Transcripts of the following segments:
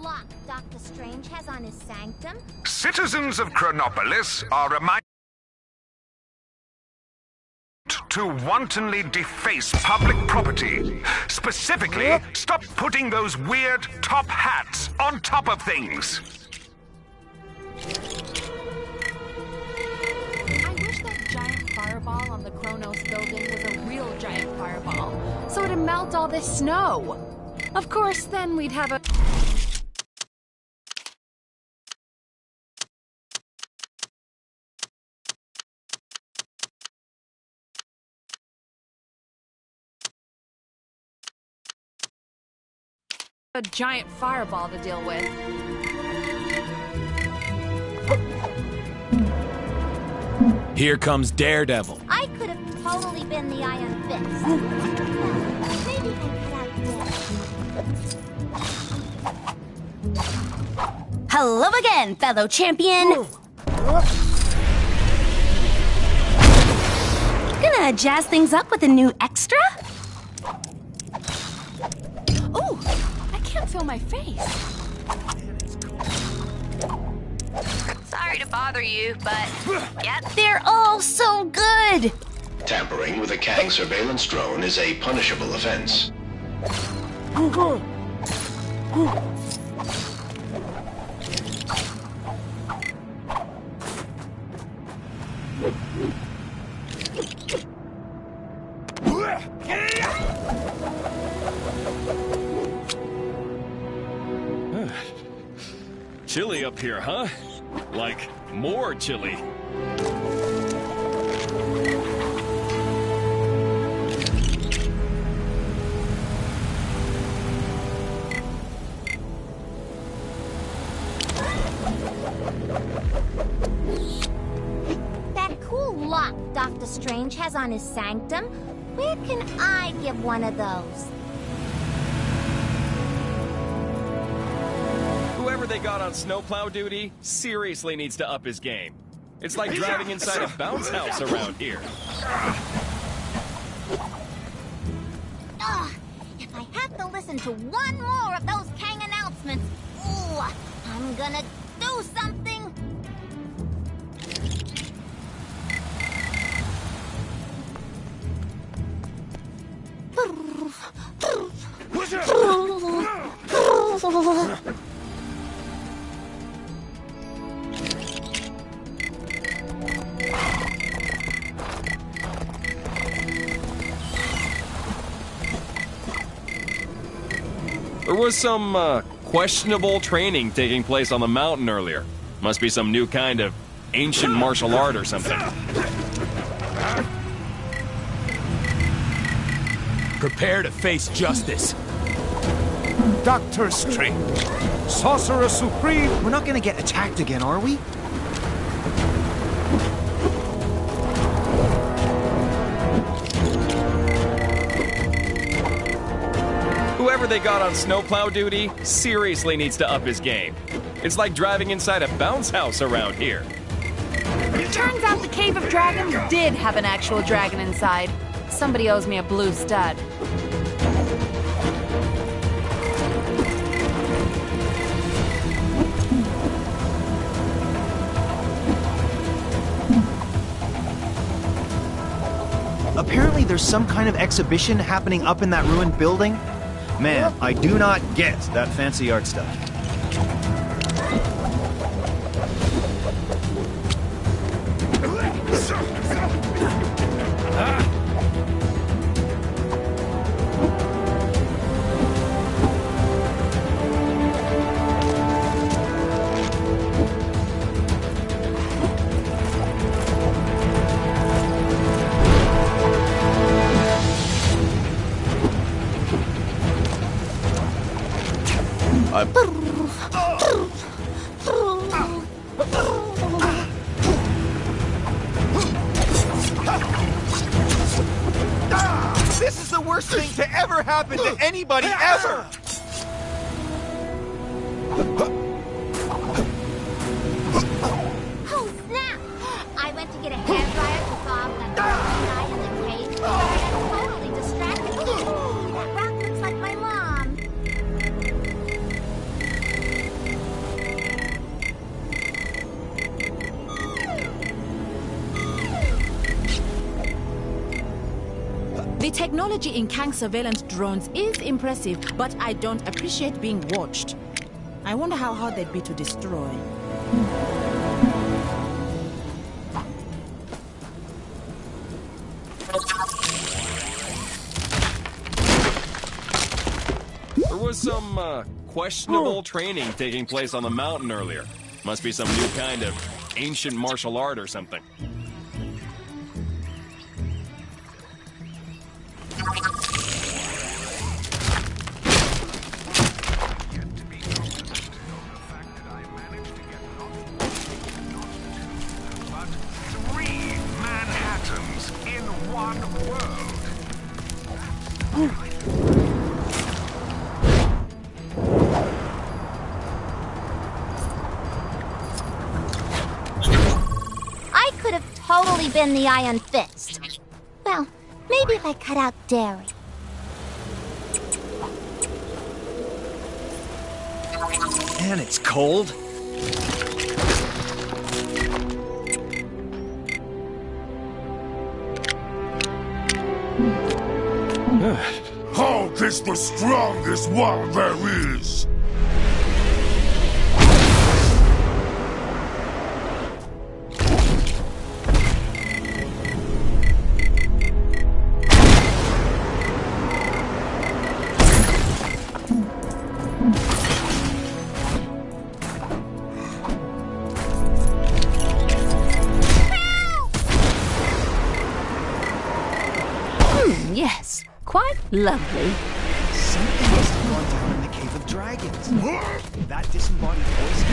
lock Dr. Strange has on his sanctum? Citizens of Chronopolis are reminded to wantonly deface public property. Specifically, stop putting those weird top hats on top of things. I wish that giant fireball on the Kronos building was a real giant fireball, so it'd melt all this snow. Of course, then we'd have a... giant fireball to deal with. Here comes Daredevil. I could have totally been the Iron Fist. Maybe I could have... Hello again, fellow champion! Gonna jazz things up with a new extra? Ooh, I can't feel my face. Sorry to bother you, but yep, they're all so good! Tampering with a Kang surveillance drone is a punishable offense. Chilly up here, huh? Like, more chilly. That cool lock Dr. Strange has on his sanctum? Where can I get one of those? Whoever they got on snowplow duty seriously needs to up his game. It's like driving inside a bounce house around here. Ugh, if I have to listen to one more of those Kang announcements, ooh, I'm gonna do something. There was some, questionable training taking place on the mountain earlier. Must be some new kind of ancient martial art or something. Prepare to face justice. Dr. Strange, Sorcerer Supreme. We're not gonna get attacked again, are we? Whoever they got on snowplow duty seriously needs to up his game. It's like driving inside a bounce house around here. Turns out the Cave of Dragons did have an actual dragon inside. Somebody owes me a blue stud. Apparently there's some kind of exhibition happening up in that ruined building. Man, I do not get that fancy art stuff. This is the worst thing to ever happen to anybody ever! Oh, snap! I went to get a hairdryer to thaw out that guy in the cave. I got totally distracted. That rock looks like my mom. The technology in Kang's surveillance drones is impressive, but I don't appreciate being watched. I wonder how hard they'd be to destroy. There was some questionable training taking place on the mountain earlier. Must be some new kind of ancient martial art or something. I could have totally been the Iron Fist. Well, maybe if I cut out dairy. Man, it's cold. Hulk is the strongest one there is! Yes, quite lovely. Something must have gone down in the Cave of Dragons. That disembodied voice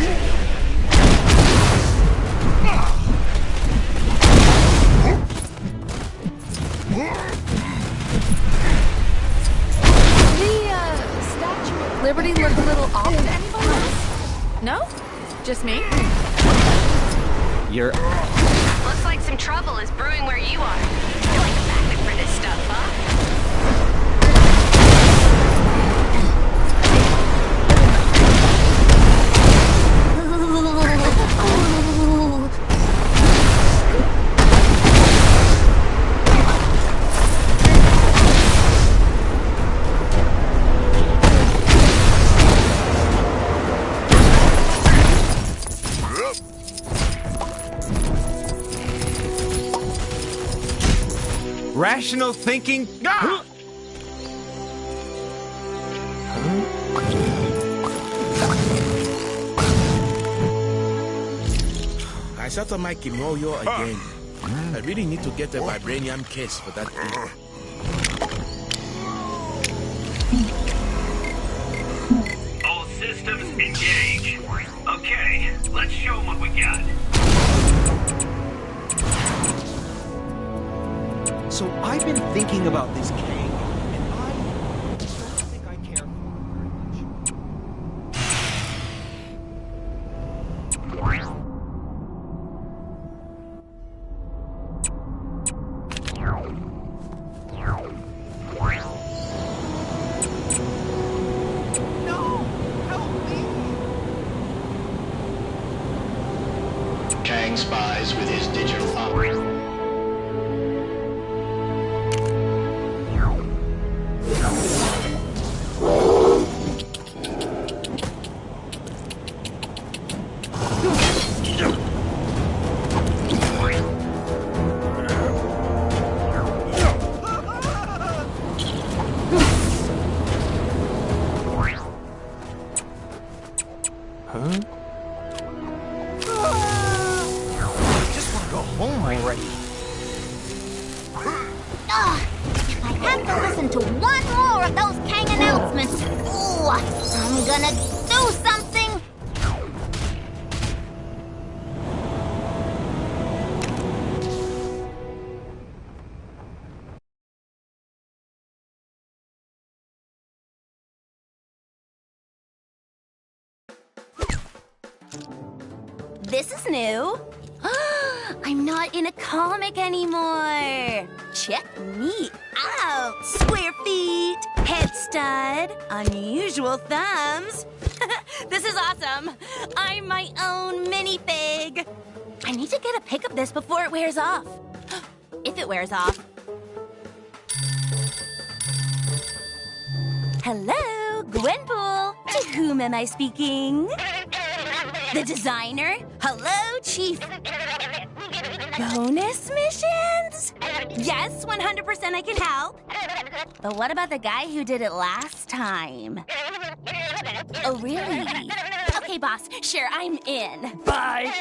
The Statue of Liberty looked a little off to anybody else? No? Just me? You're... Looks like some trouble is brewing where you are. You're like a magnet for this stuff, huh? Rational thinking. Ah! I thought I might ignore you again. I really need to get a vibranium case for that thing. All systems engage. Okay, let's show them what we got. So I've been thinking about this Kang, and I don't think I care Kang spies with his digital arm. If I have to listen to one more of those Kang announcements, ooh, I'm gonna do something. This is new. I'm not in a comic anymore. Check me out. Square feet, head stud, unusual thumbs. This is awesome. I'm my own minifig. I need to get a pic of this before it wears off. If it wears off. Hello, Gwenpool. To whom am I speaking? The designer? Hello, Chief. Bonus missions? Yes, 100% I can help. But what about the guy who did it last time? Oh, really? Okay, boss. Sure, I'm in. Bye.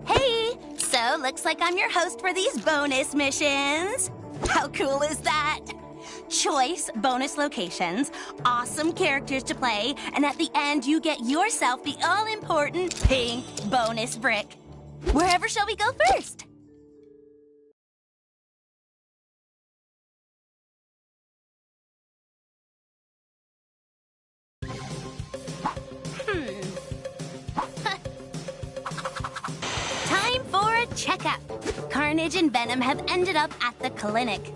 Hey, so looks like I'm your host for these bonus missions. How cool is that? Choice bonus locations, awesome characters to play, and at the end you get yourself the all-important pink bonus brick. Wherever shall we go first? Time for a checkup. Carnage and Venom have ended up at the clinic.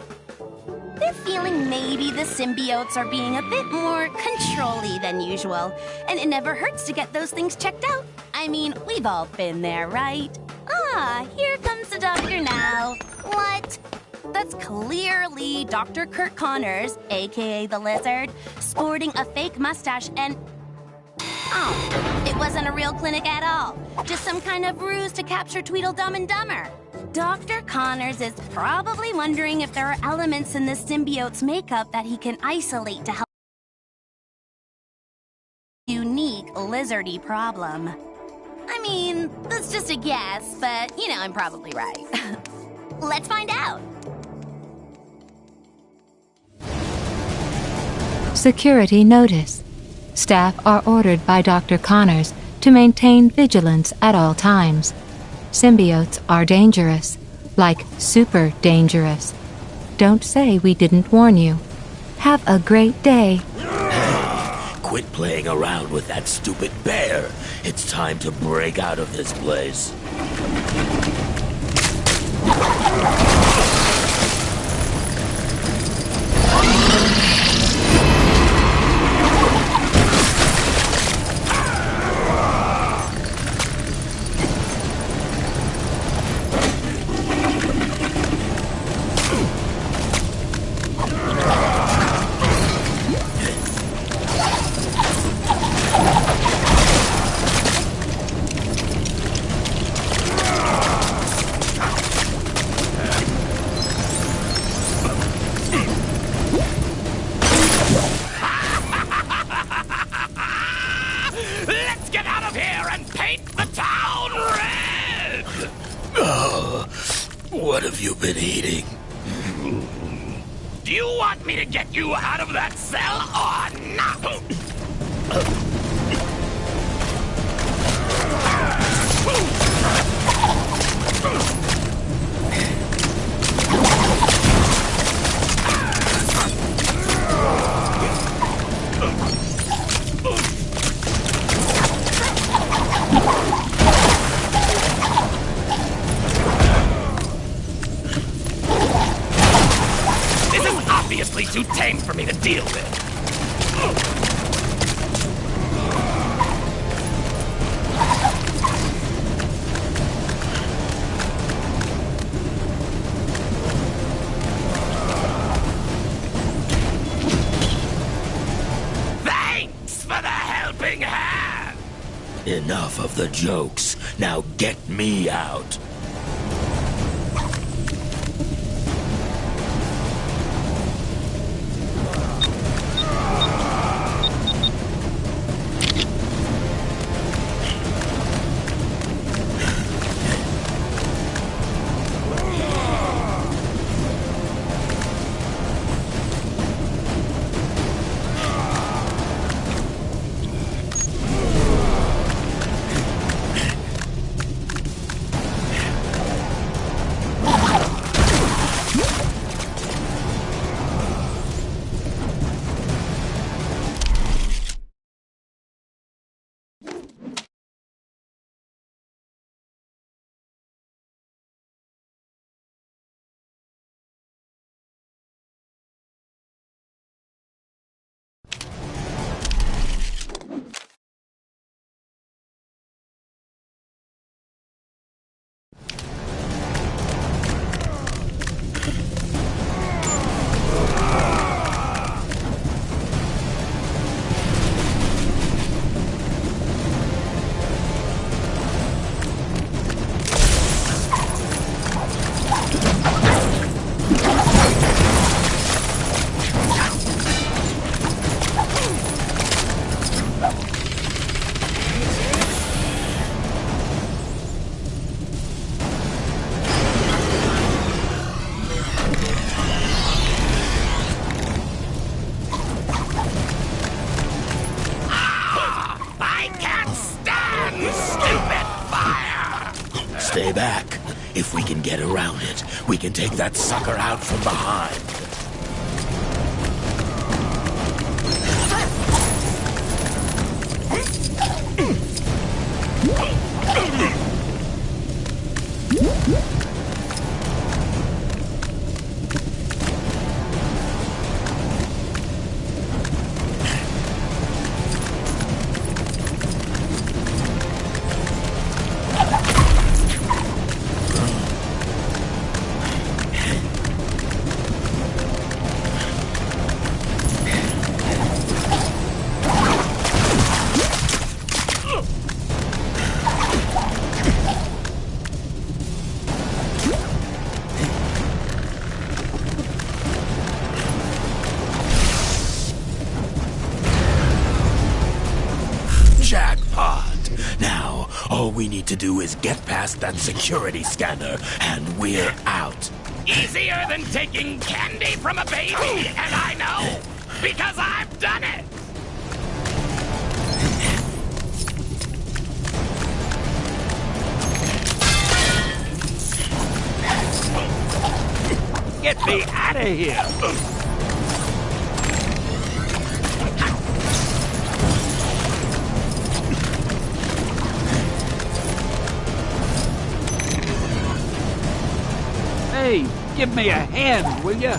They're feeling maybe the symbiotes are being a bit more control-y than usual, and it never hurts to get those things checked out. I mean, we've all been there, right? Ah, here comes the doctor now. What? That's clearly Dr. Kurt Connors, aka the Lizard, sporting a fake mustache and... Oh, it wasn't a real clinic at all. Just some kind of ruse to capture Tweedledum and Dumber. Dr. Connors is probably wondering if there are elements in the symbiote's makeup that he can isolate to help unique lizardy problem. I mean, that's just a guess, but, you know, I'm probably right. Let's find out. Security notice. Staff are ordered by Dr. Connors to maintain vigilance at all times. Symbiotes are dangerous, like super dangerous. Don't say we didn't warn you. Have a great day. Quit playing around with that stupid bear. It's time to break out of this place. What have you been eating? Do you want me to get you out of that cell or not? Obviously too tame for me to deal with. Thanks for the helping hand! Enough of the jokes. Now get me out. Stay back. If we can get around it, we can take that sucker out from behind. Jackpot! Now, all we need to do is get past that security scanner, and we're out. Easier than taking candy from a baby, and I know, because I've done it! Get me out of here! Hey, give me a hand, will ya?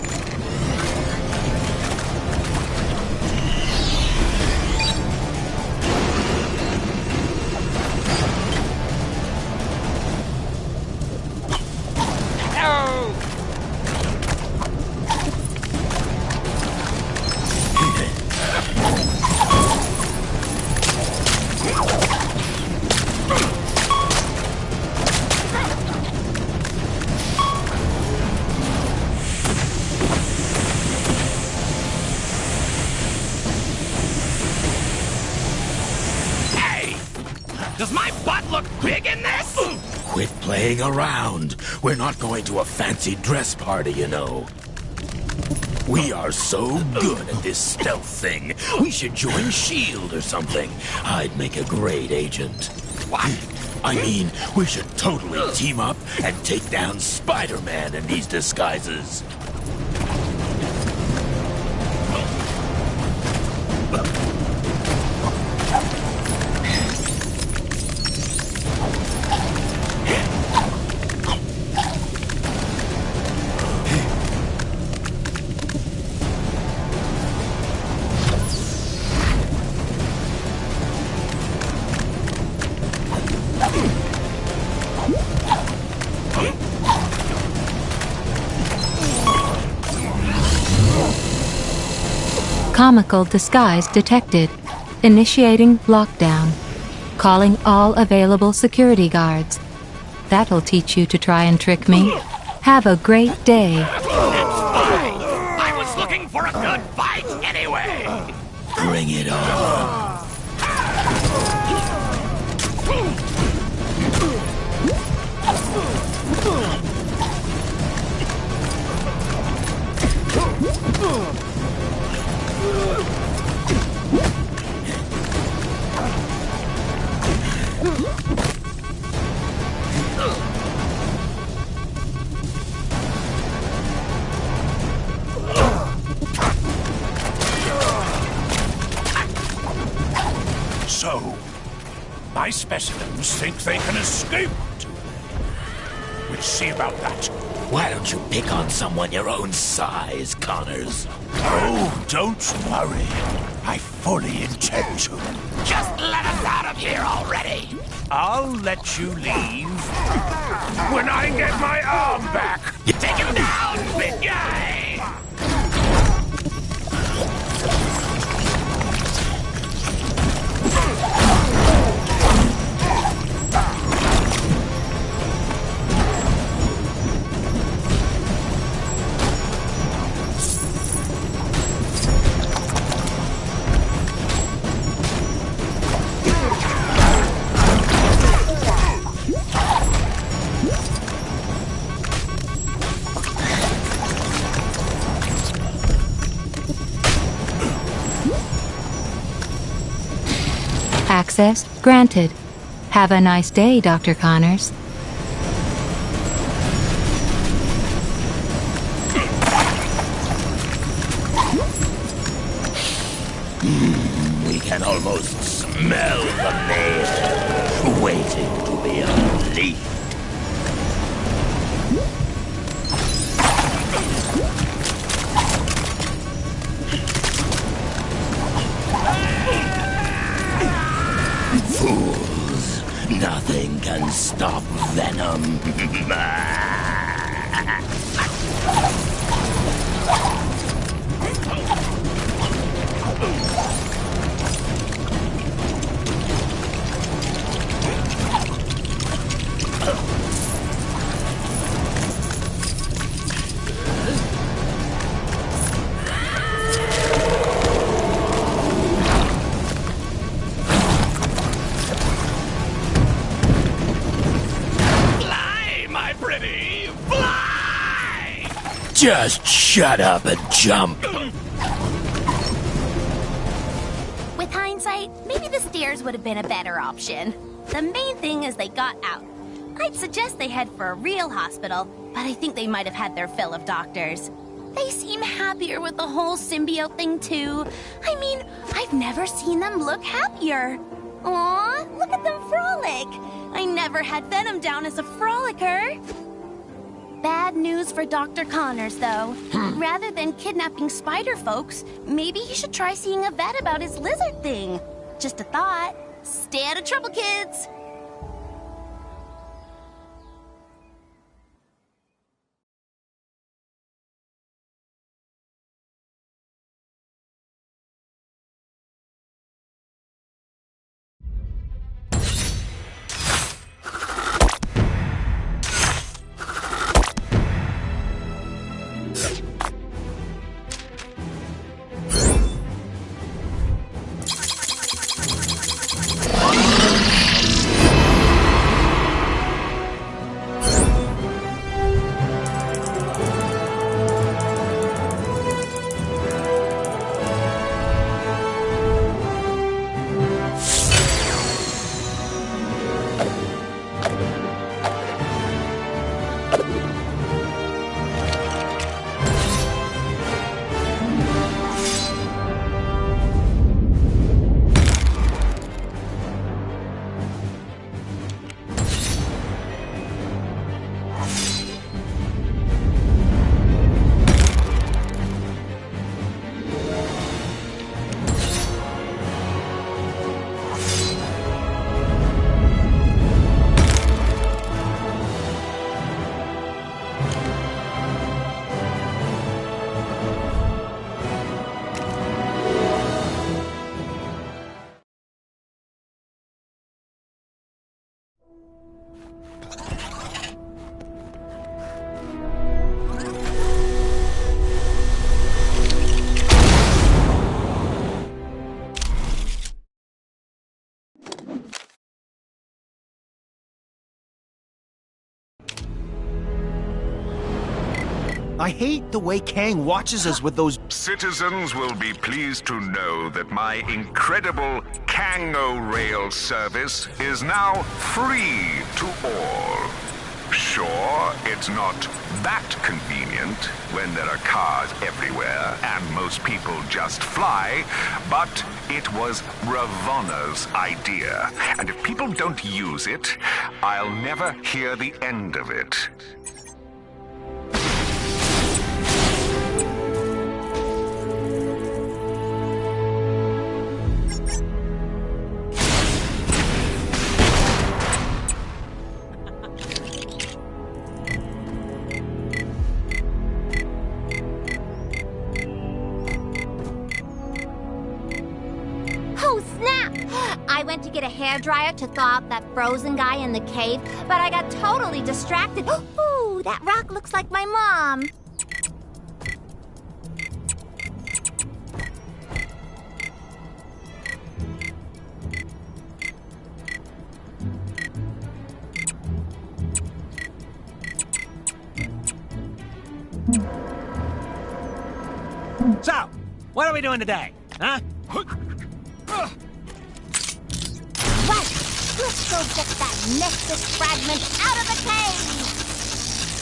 Does my butt look big in this? Quit playing around. We're not going to a fancy dress party, you know. We are so good at this stealth thing. We should join S.H.I.E.L.D. or something. I'd make a great agent. What? I mean, we should totally team up and take down Spider-Man in these disguises. Comical disguise detected. Initiating lockdown. Calling all available security guards. That'll teach you to try and trick me. Have a great day. I was looking for a good fight anyway! Bring it on. So, my specimens think they can escape, do they? We'll see about that. Why don't you pick on someone your own size, Connors? Oh, don't worry. I fully intend to. Just let us out of here already! I'll let you leave when I get my arm back. Take him down, big guy! Access granted. Have a nice day, Dr. Connors. We can almost smell the mayhem waiting to be unleashed. Fools! Nothing can stop Venom. Just shut up and jump. With hindsight, maybe the stairs would have been a better option. The main thing is they got out. I'd suggest they head for a real hospital, but I think they might have had their fill of doctors. They seem happier with the whole symbiote thing, too. I mean, I've never seen them look happier. Aw, look at them frolic. I never had Venom down as a frolicker. Bad news for Dr. Connors, though. Rather than kidnapping spider folks, maybe he should try seeing a vet about his lizard thing. Just a thought. Stay out of trouble, kids. I hate the way Kang watches us with those... Citizens will be pleased to know that my incredible Kang-O-Rail service is now free to all. Sure, it's not that convenient when there are cars everywhere and most people just fly, but it was Ravonna's idea. And if people don't use it, I'll never hear the end of it. I went to get a hairdryer to thaw out that frozen guy in the cave, but I got totally distracted. Ooh, that rock looks like my mom. So, what are we doing today, huh? Let's go get that Nexus fragment out of the cave!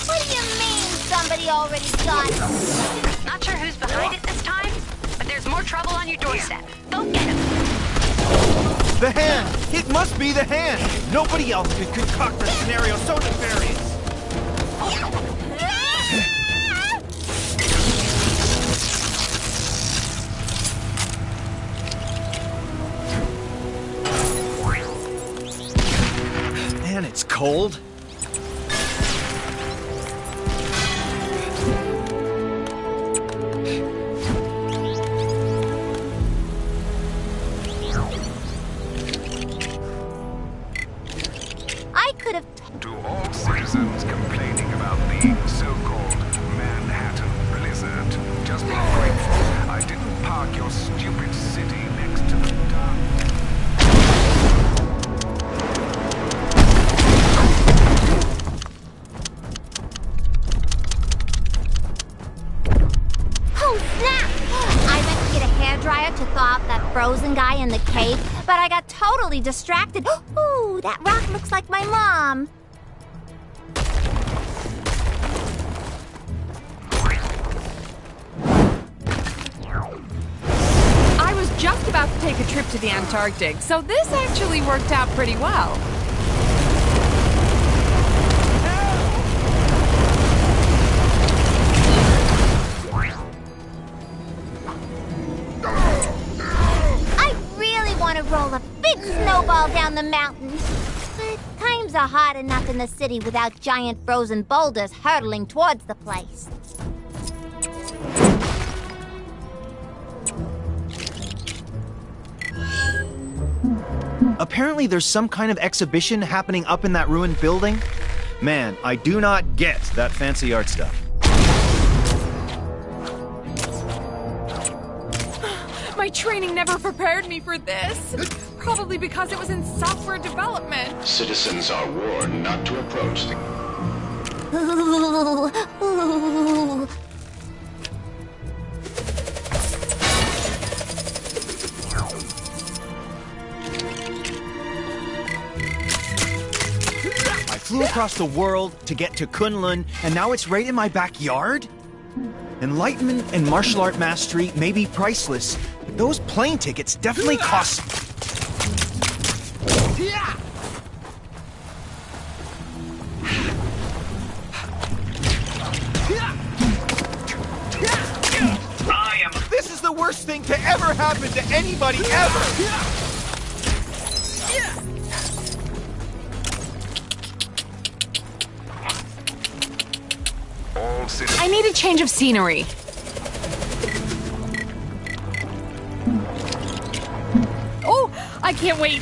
What do you mean somebody already got it? Not sure who's behind it this time, but there's more trouble on your doorstep. Go get him. The hand! It must be the hand! Nobody else could concoct a scenario so nefarious! Man, it's cold. To all citizens complaining about the so-called Manhattan blizzard, just be grateful I didn't park your stupid city next to the dark. Oh, snap! I went to get a hairdryer to thaw out that frozen guy in the cave, but I got totally distracted. Ooh, that rock looks like my mom. I was just about to take a trip to the Antarctic, so this actually worked out pretty well. I really want to roll a big snowball down the mountain. But times are hard enough in the city without giant frozen boulders hurtling towards the place. Apparently there's some kind of exhibition happening up in that ruined building. Man, I do not get that fancy art stuff. My training never prepared me for this. Probably because it was in software development. Citizens are warned not to approach the... Ooh. I flew across the world to get to Kunlun, and now it's right in my backyard? Enlightenment and martial art mastery may be priceless, but those plane tickets definitely cost... This is the worst thing to ever happen to anybody ever! I need a change of scenery. Oh, I can't wait.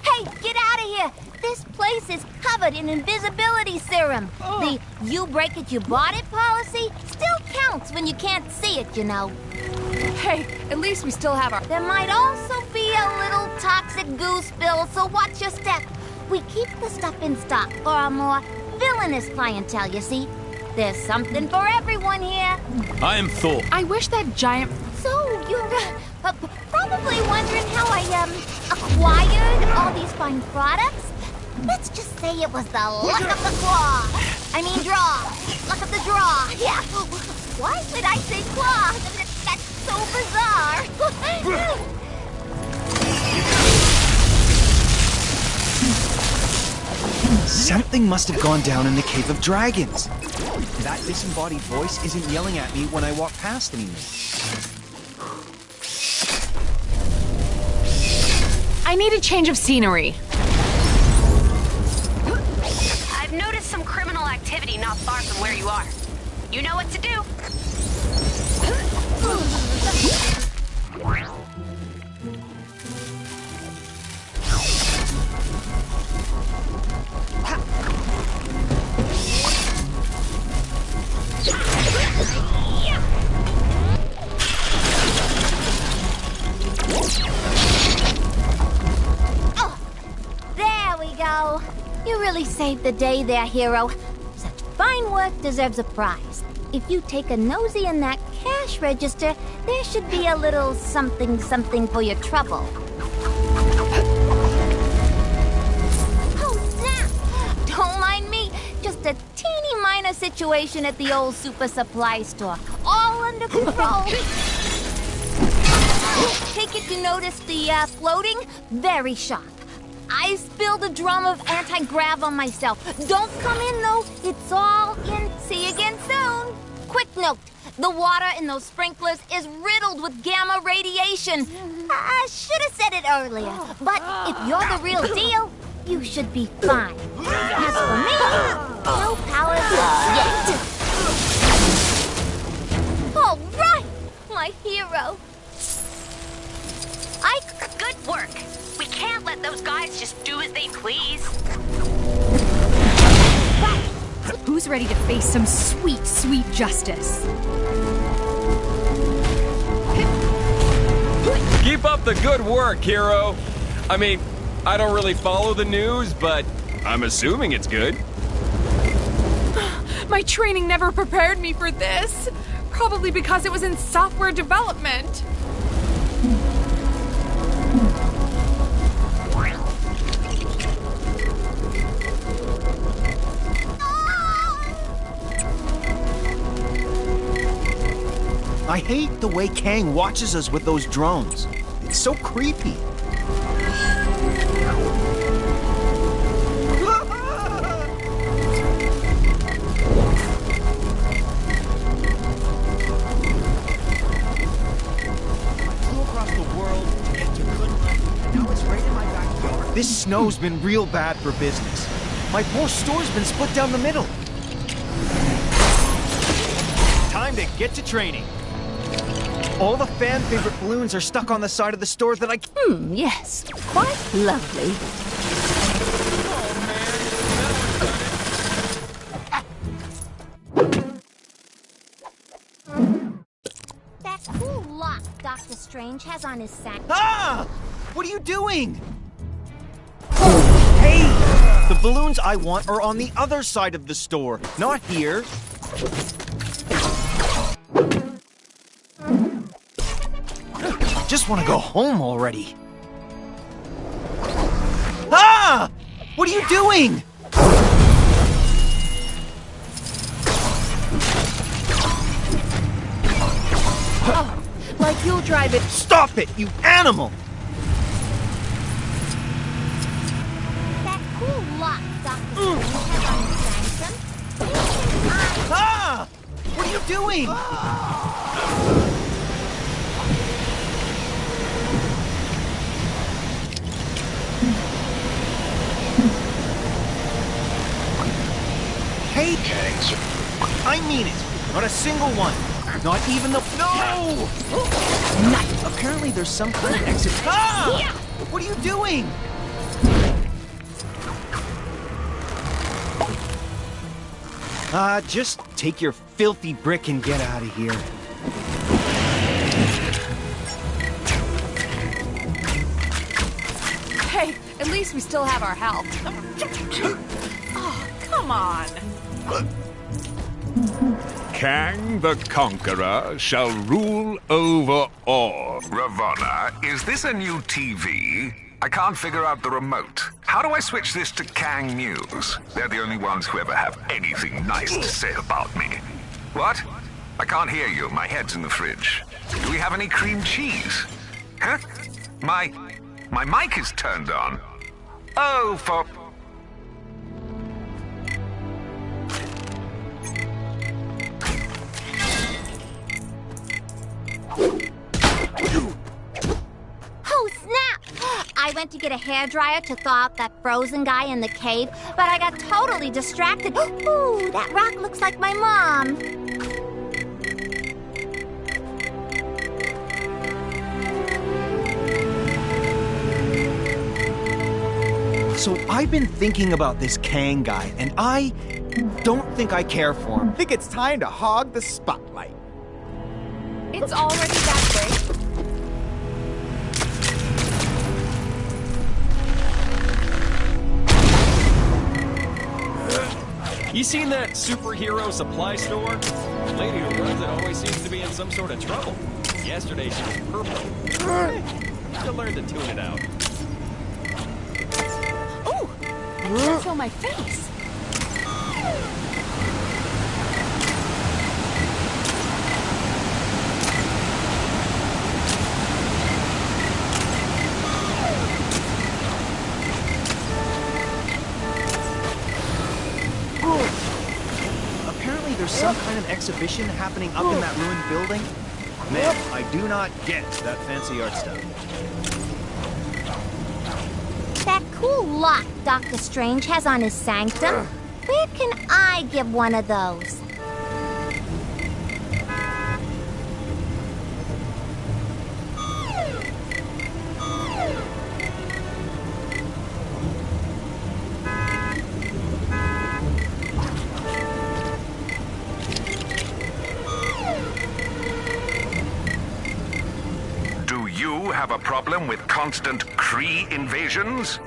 Hey, get out of here! This place is covered in invisibility serum. The you break it, you bought it policy still counts when you can't see it, you know. Hey, at least we still have our... There might also be a little toxic goo spill, so watch your step. We keep the stuff in stock for our more villainous clientele, you see. There's something for everyone here. I am full. I wish that giant... So, you're probably wondering how I, acquired all these fine products? Let's just say it was the luck of the claw. I mean draw. Luck of the draw. Yeah. Why would I say claw? That's so bizarre. Something must have gone down in the Cave of Dragons. That disembodied voice isn't yelling at me when I walk past anymore. I need a change of scenery. I've noticed some criminal activity not far from where you are. You know what to do. You really saved the day there, hero. Such fine work deserves a prize. If you take a nosy in that cash register, there should be a little something for your trouble. Oh, snap! Don't mind me. Just a teeny minor situation at the old super supply store. All all under control. Take it you noticed the floating? Very sharp. I spilled a drum of anti-grav on myself. Don't come in, though. It's all in. See you again soon. Quick note. The water in those sprinklers is riddled with gamma radiation. I should have said it earlier. But if you're the real deal, you should be fine. As for me, no powers yet. All right, my hero. Good work. We can't let those guys just do as they please. Who's ready to face some sweet, sweet justice? Keep up the good work, hero. I mean, I don't really follow the news, but I'm assuming it's good. My training never prepared me for this. Probably because it was in software development. I hate the way Kang watches us with those drones. It's so creepy. This snow's been real bad for business. My poor store's been split down the middle. Time to get to training. All the fan-favorite balloons are stuck on the side of the store that I... Yes. Quite lovely. That cool lock Dr. Strange has on his sack. Ah! What are you doing? Hey! The balloons I want are on the other side of the store, not here. Just want to go home already. Ah! What are you doing? Oh, like you'll drive it. Stop it, you animal! That cool lock Dr. Strange has on his sanctum. Ah! What are you doing? Hey, Kangs. I mean it. Not a single one. Not even the... No! Apparently there's some kind of exit... Ah! What are you doing? Just take your filthy brick and get out of here. Hey, at least we still have our health. Oh, come on. Kang the Conqueror shall rule over all. Ravonna, is this a new TV? I can't figure out the remote. How do I switch this to Kang News? They're the only ones who ever have anything nice to say about me. What? I can't hear you. My head's in the fridge. Do we have any cream cheese? Huh? My mic is turned on. Oh, for... Oh, snap! I went to get a hairdryer to thaw out that frozen guy in the cave, but I got totally distracted. Ooh, that rock looks like my mom. So I've been thinking about this Kang guy, and I don't think I care for him. I think it's time to hog the spotlight. It's already that big. You seen that superhero supply store? The lady who runs it always seems to be in some sort of trouble. Yesterday she was purple. She'll learn to tune it out. Ooh, that's on my face. some kind of exhibition happening up in that ruined building? Man, I do not get that fancy art stuff. That cool lock Doctor Strange has on his sanctum. Where can I get one of those? Have a problem with constant Kree invasions?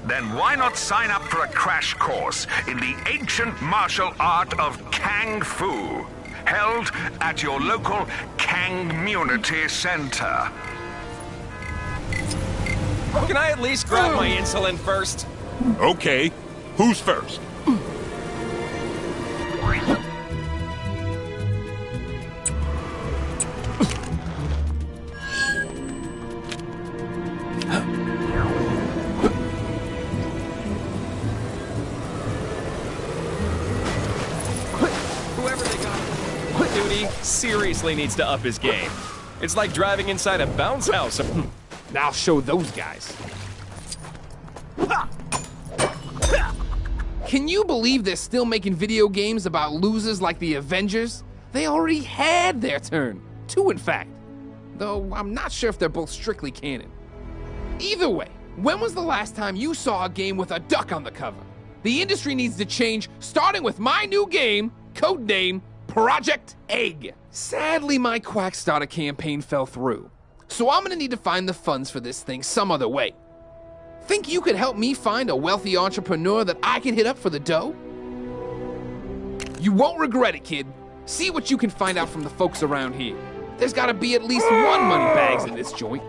Then why not sign up for a crash course in the ancient martial art of Kung Fu, held at your local Kangmunity Center. Can I at least grab my insulin first? Okay. Who's first? Seriously needs to up his game. It's like driving inside a bounce house. I'll show those guys. Can you believe they're still making video games about losers like the Avengers? They already had their turn. 2, in fact. Though I'm not sure if they're both strictly canon. Either way, when was the last time you saw a game with a duck on the cover? The industry needs to change, starting with my new game, codename Project Egg. Sadly, my Quackstarter campaign fell through, so I'm gonna need to find the funds for this thing some other way. Think you could help me find a wealthy entrepreneur that I can hit up for the dough? You won't regret it, kid. See what you can find out from the folks around here. There's gotta be at least one moneybags in this joint.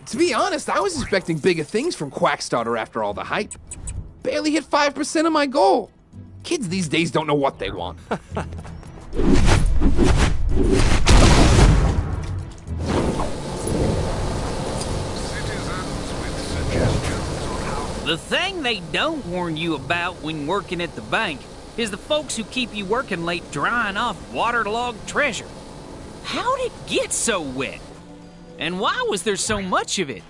To be honest, I was expecting bigger things from Quackstarter after all the hype. Barely hit 5% of my goal. Kids these days don't know what they want. The thing they don't warn you about when working at the bank is the folks who keep you working late drying off waterlogged treasure. How'd it get so wet? And why was there so much of it?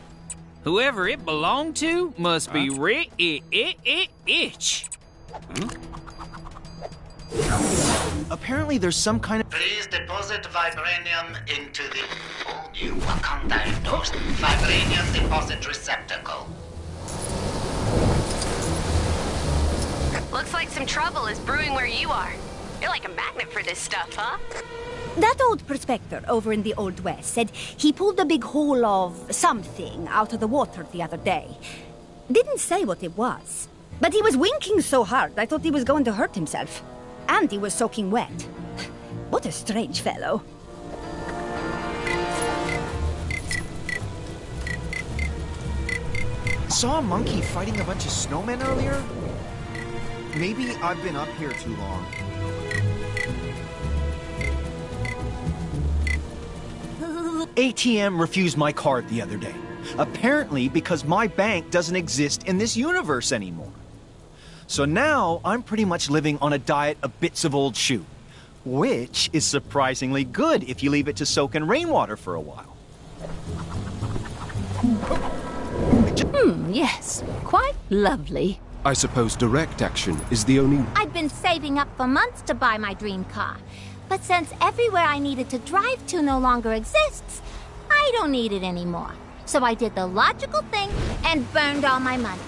Whoever it belonged to must be rich. Apparently there's some kind of... Please deposit vibranium into the all-new Wakanda-endorsed vibranium deposit receptacle. Looks like some trouble is brewing where you are. You're like a magnet for this stuff, huh? That old prospector over in the Old West said he pulled a big hole of something out of the water the other day. Didn't say what it was, but he was winking so hard I thought he was going to hurt himself. And he was soaking wet. What a strange fellow. Saw a monkey fighting a bunch of snowmen earlier? Maybe I've been up here too long. ATM refused my card the other day. Apparently because my bank doesn't exist in this universe anymore. So now I'm pretty much living on a diet of bits of old shoe, which is surprisingly good if you leave it to soak in rainwater for a while. Yes, quite lovely. I suppose direct action is the only... I've been saving up for months to buy my dream car. But since everywhere I needed to drive to no longer exists, I don't need it anymore. So I did the logical thing and burned all my money.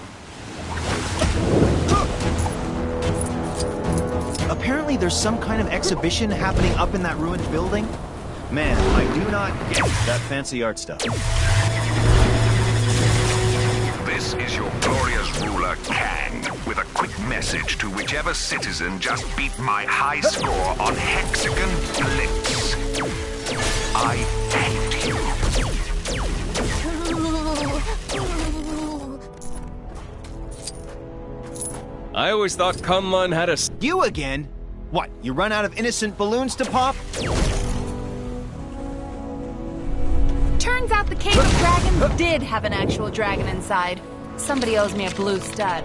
Apparently there's some kind of exhibition happening up in that ruined building. Man, I do not get that fancy art stuff. This is your glorious ruler, Kang, with a quick message to whichever citizen just beat my high score on Hexagon Blitz. I hate you. I always thought Kunlun had a... You again? What, you run out of innocent balloons to pop? Turns out the Cave of Dragons did have an actual dragon inside. Somebody owes me a blue stud.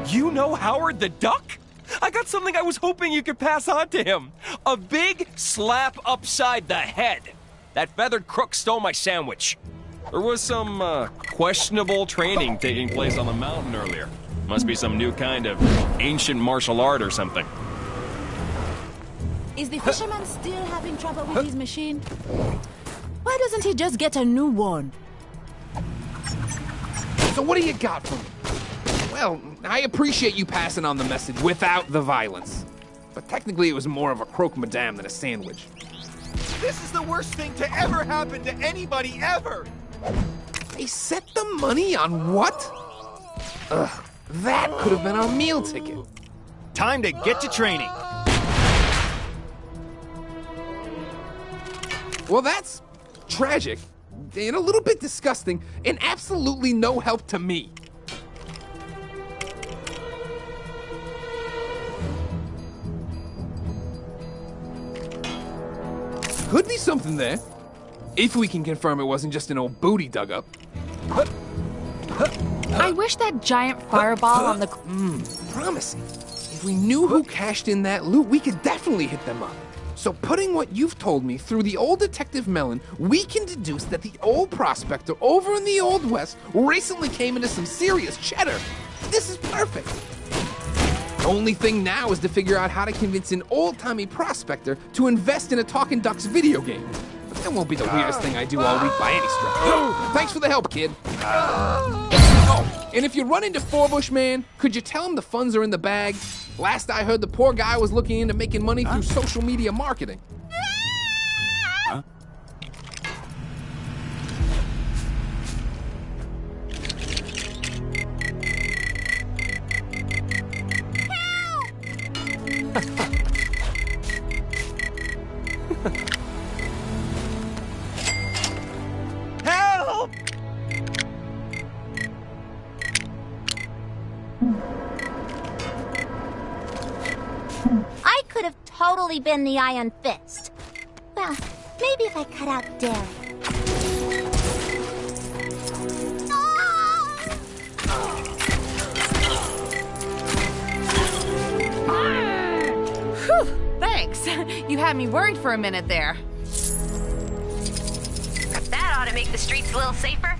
You know Howard the Duck? I got something I was hoping you could pass on to him. A big slap upside the head. That feathered crook stole my sandwich. There was some questionable training taking place on the mountain earlier. Must be some new kind of ancient martial art or something. Is the fisherman still having trouble with his machine? Why doesn't he just get a new one? So what do you got for me? Well, I appreciate you passing on the message without the violence. But technically it was more of a croque madame than a sandwich. This is the worst thing to ever happen to anybody ever! They set the money on what? Ugh, that could have been our meal ticket. Time to get to training. Well, that's tragic, and a little bit disgusting, and absolutely no help to me. Could be something there, if we can confirm it wasn't just an old booty dug up. I wish that giant fireball on the... Promising. If we knew who cashed in that loot, we could definitely hit them up. So putting what you've told me through the old Detective Mellon, we can deduce that the old prospector over in the Old West recently came into some serious cheddar. This is perfect. The only thing now is to figure out how to convince an old-timey prospector to invest in a Talking Ducks video game. But that won't be the weirdest thing I do all week by any stretch. Thanks for the help, kid. Oh, and if you run into Forbush Man, could you tell him the funds are in the bag? Last I heard, the poor guy was looking into making money through social media marketing. Help! I could have totally been the Iron Fist. Well, maybe if I cut out Derek. Whew, thanks. You had me worried for a minute there. That ought to make the streets a little safer.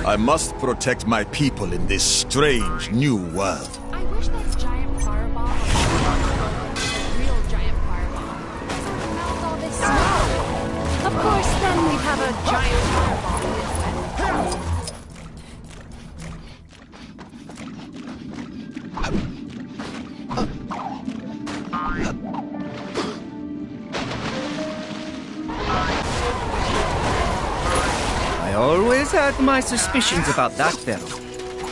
I must protect my people in this strange new world. I wish that giant fireball was a real giant fireball. So it melt all this snow. Of course, then we'd have a giant fireball instead. I always had my suspicions about that fellow.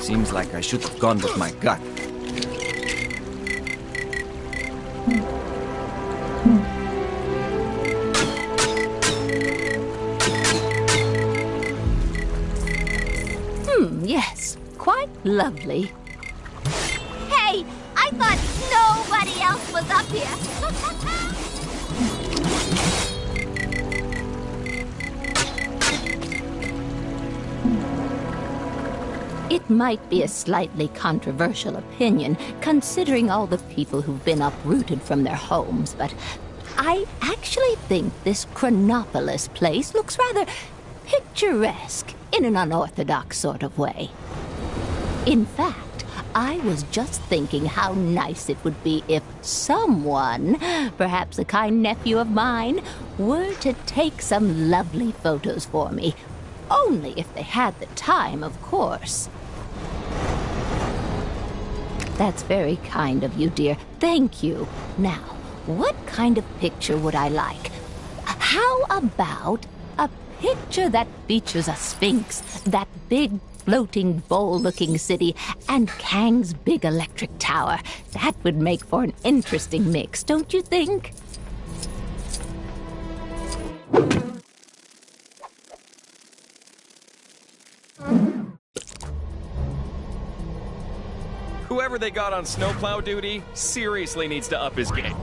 Seems like I should have gone with my gut. Yes, quite lovely. Hey, I thought nobody else was up here. It might be a slightly controversial opinion, considering all the people who've been uprooted from their homes, but I actually think this Chronopolis place looks rather picturesque in an unorthodox sort of way. In fact, I was just thinking how nice it would be if someone, perhaps a kind nephew of mine, were to take some lovely photos for me. Only if they had the time, of course. That's very kind of you, dear. Thank you. Now, what kind of picture would I like? How about a picture that features a sphinx, that big floating bowl-looking city and Kang's big electric tower. That would make for an interesting mix, don't you think? Whoever they got on snowplow duty seriously needs to up his game.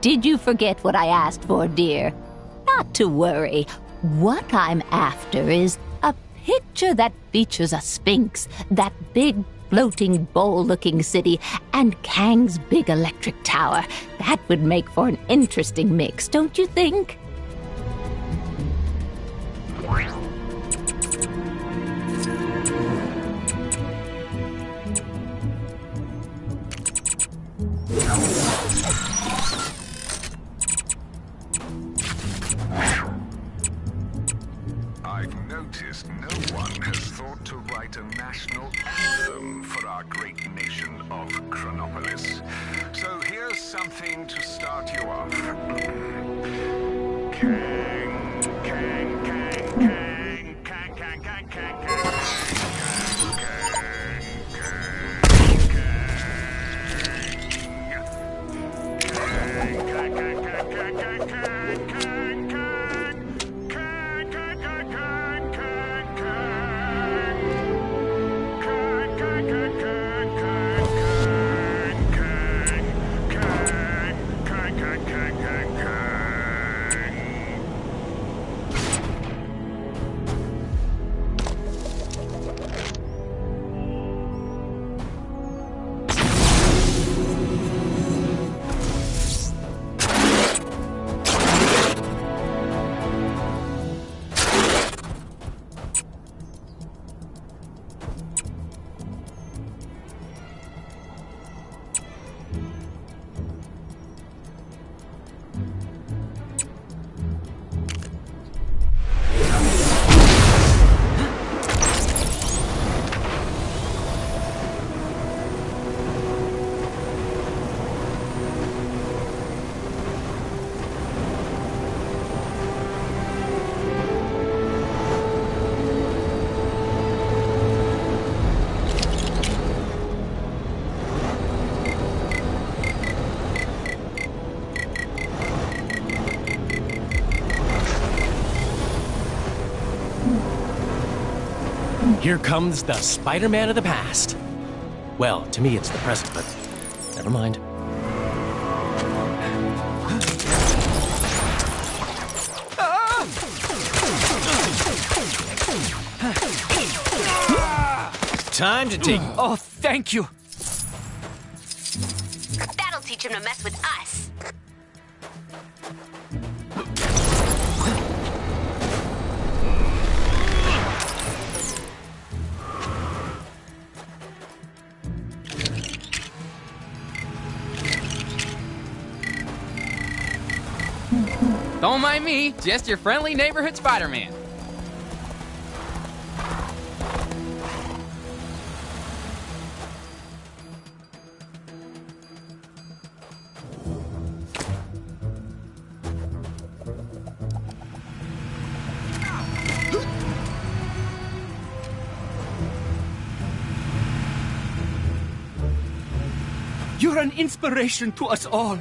Did you forget what I asked for, dear? Not to worry. What I'm after is a picture that features a sphinx, that big floating bowl-looking city, and Kang's big electric tower. That would make for an interesting mix, don't you think? I've noticed no one has thought to write a national anthem for our great nation of Chronopolis. So here's something to start you off. Kang, Kang, Kang, Kang, Kang, Kang, Kang, Kang, Here comes the Spider-Man of the past. Well, to me it's the present, but never mind. Time to take... Oh, thank you. That'll teach him to mess with us. Don't mind me, just your friendly neighborhood Spider-Man. You're an inspiration to us all.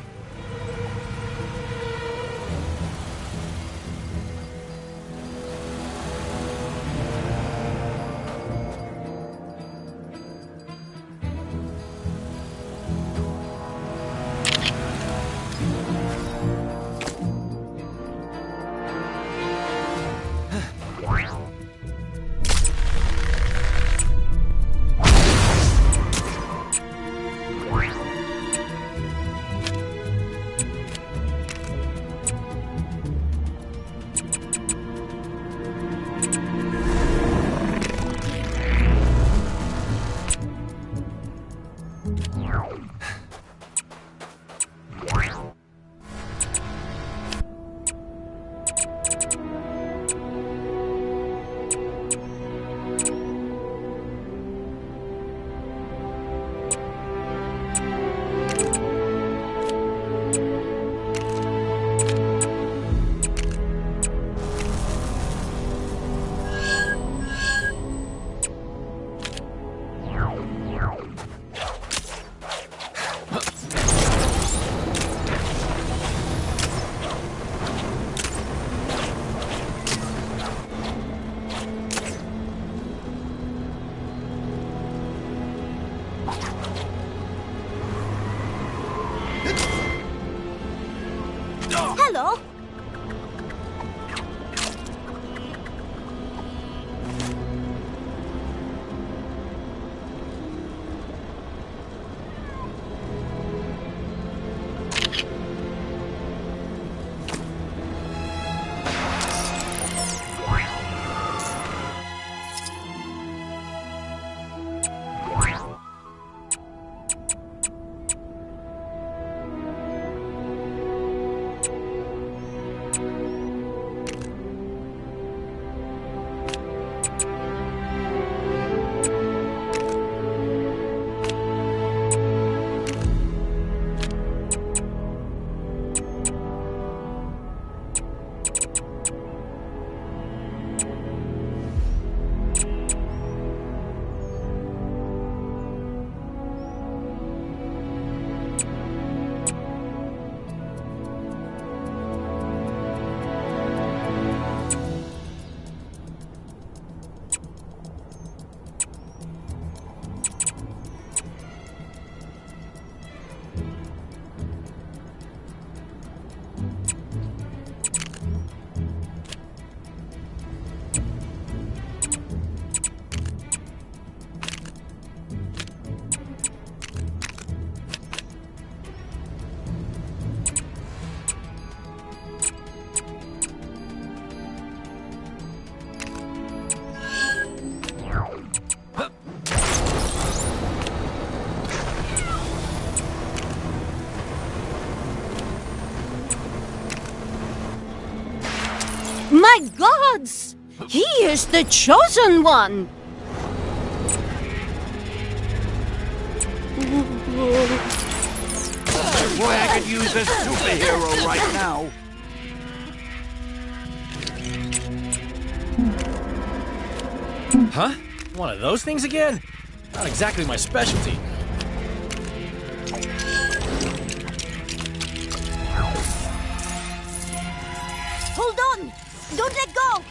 My gods! He is the chosen one! Boy, I could use a superhero right now. Huh? One of those things again? Not exactly my specialty. Hold on! Don't let go!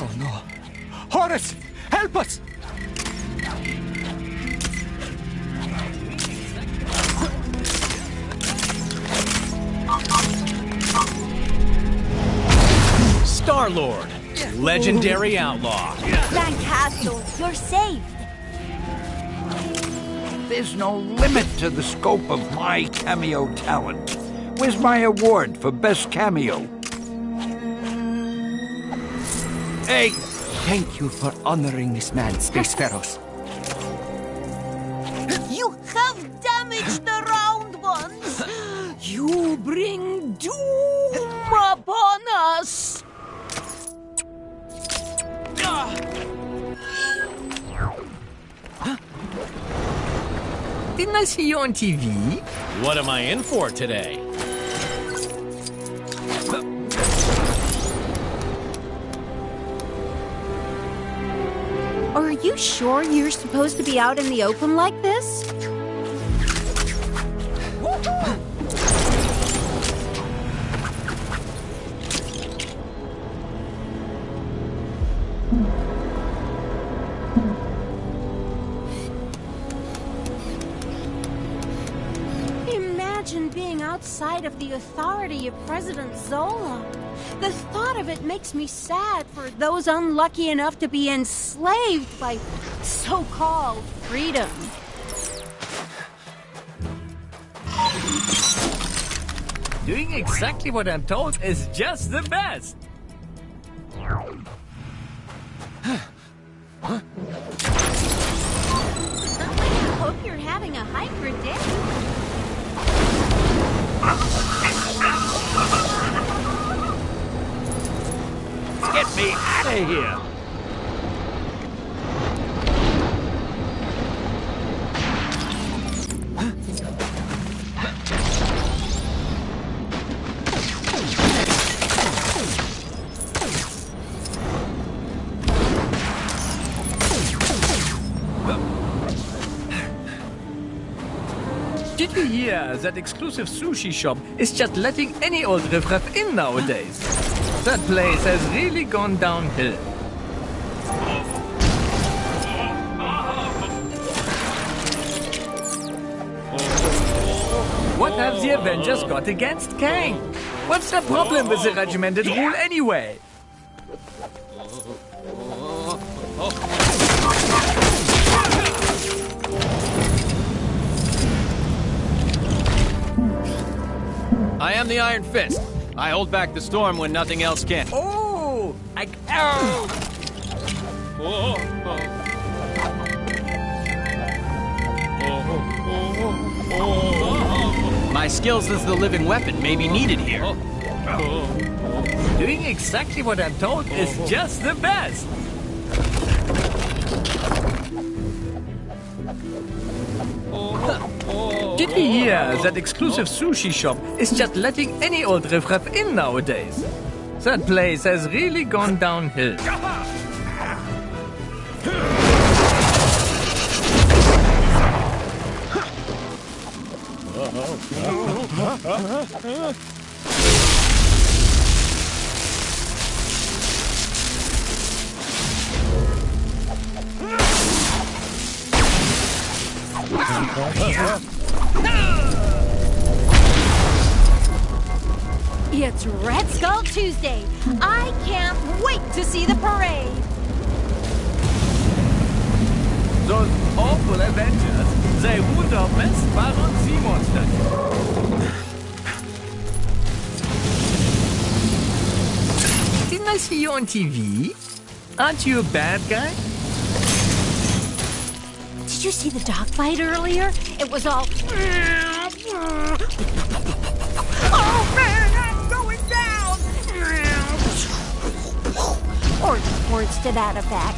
Oh no. Horace, help us! Star-Lord, legendary outlaw. Lancaster, you're saved! There's no limit to the scope of my cameo talent. Where's my award for best cameo? Hey! Thank you for honoring this man, Spacefarers. You have damaged the round ones! You bring doom upon us! Didn't I see you on TV? What am I in for today? Are you sure you're supposed to be out in the open like this? Imagine being outside of the authority of President Zola. The thought of it makes me sad for those unlucky enough to be enslaved by so-called freedom. Doing exactly what I'm told is just the best. I hope you're having a hyper day. Get me out of here! Did you hear that exclusive sushi shop is just letting any old riffraff in nowadays? That place has really gone downhill. What have the Avengers got against Kang? What's the problem with the regimented rule anyway? I am the Iron Fist. I hold back the storm when nothing else can. Oh! My skills as the living weapon may be needed here. Doing exactly what I'm told is just the best. Did you hear that exclusive sushi shop is just letting any old riffraff in nowadays? That place has really gone downhill. It's Red Skull Tuesday. I can't wait to see the parade. Those awful Avengers, they would have messed Baron Sea-Monster. Didn't I see you on TV? Aren't you a bad guy? Did you see the dogfight earlier? It was all... Oh man, I'm going down! Or words to that effect.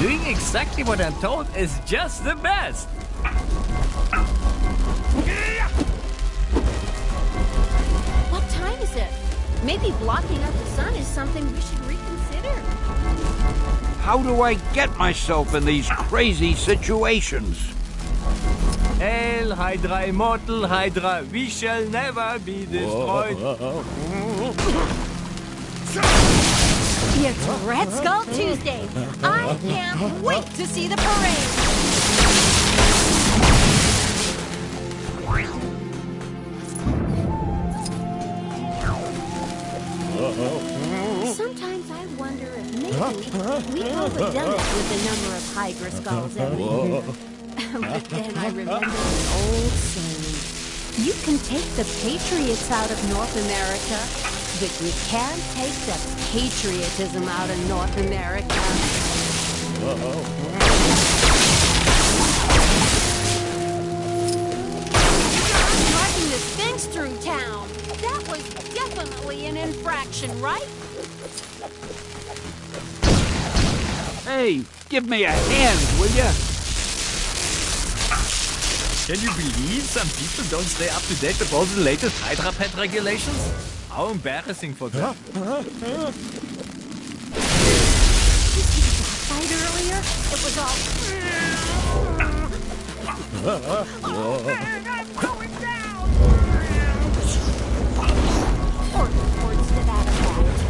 Doing exactly what I'm told is just the best. What time is it? Maybe blocking out the sun is something we should reconsider. How do I get myself in these crazy situations? Hail Hydra, immortal Hydra, we shall never be destroyed. It's Red Skull Tuesday. I can't wait to see the parade. Sometimes I wonder if maybe we've overdone it with the number of Hydra skulls every year. But then I remember an old saying. You can take the patriots out of North America, but you can't take the patriotism out of North America. Driving the Sphinx through town. That was definitely an infraction, right? Hey, give me a hand, will ya? Can you believe some people don't stay up to date with all the latest Hydra pet regulations? How embarrassing for them. Did you see the dogfight earlier? It was all... Oh man, I'm going down! Or words to that effect.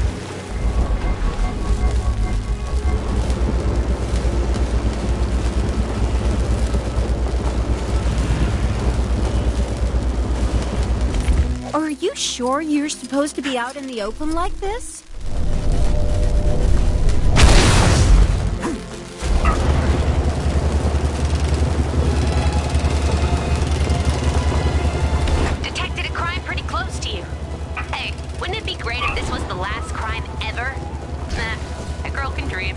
Are you sure you're supposed to be out in the open like this? Detected a crime pretty close to you. Hey, wouldn't it be great if this was the last crime ever? Nah, a girl can dream.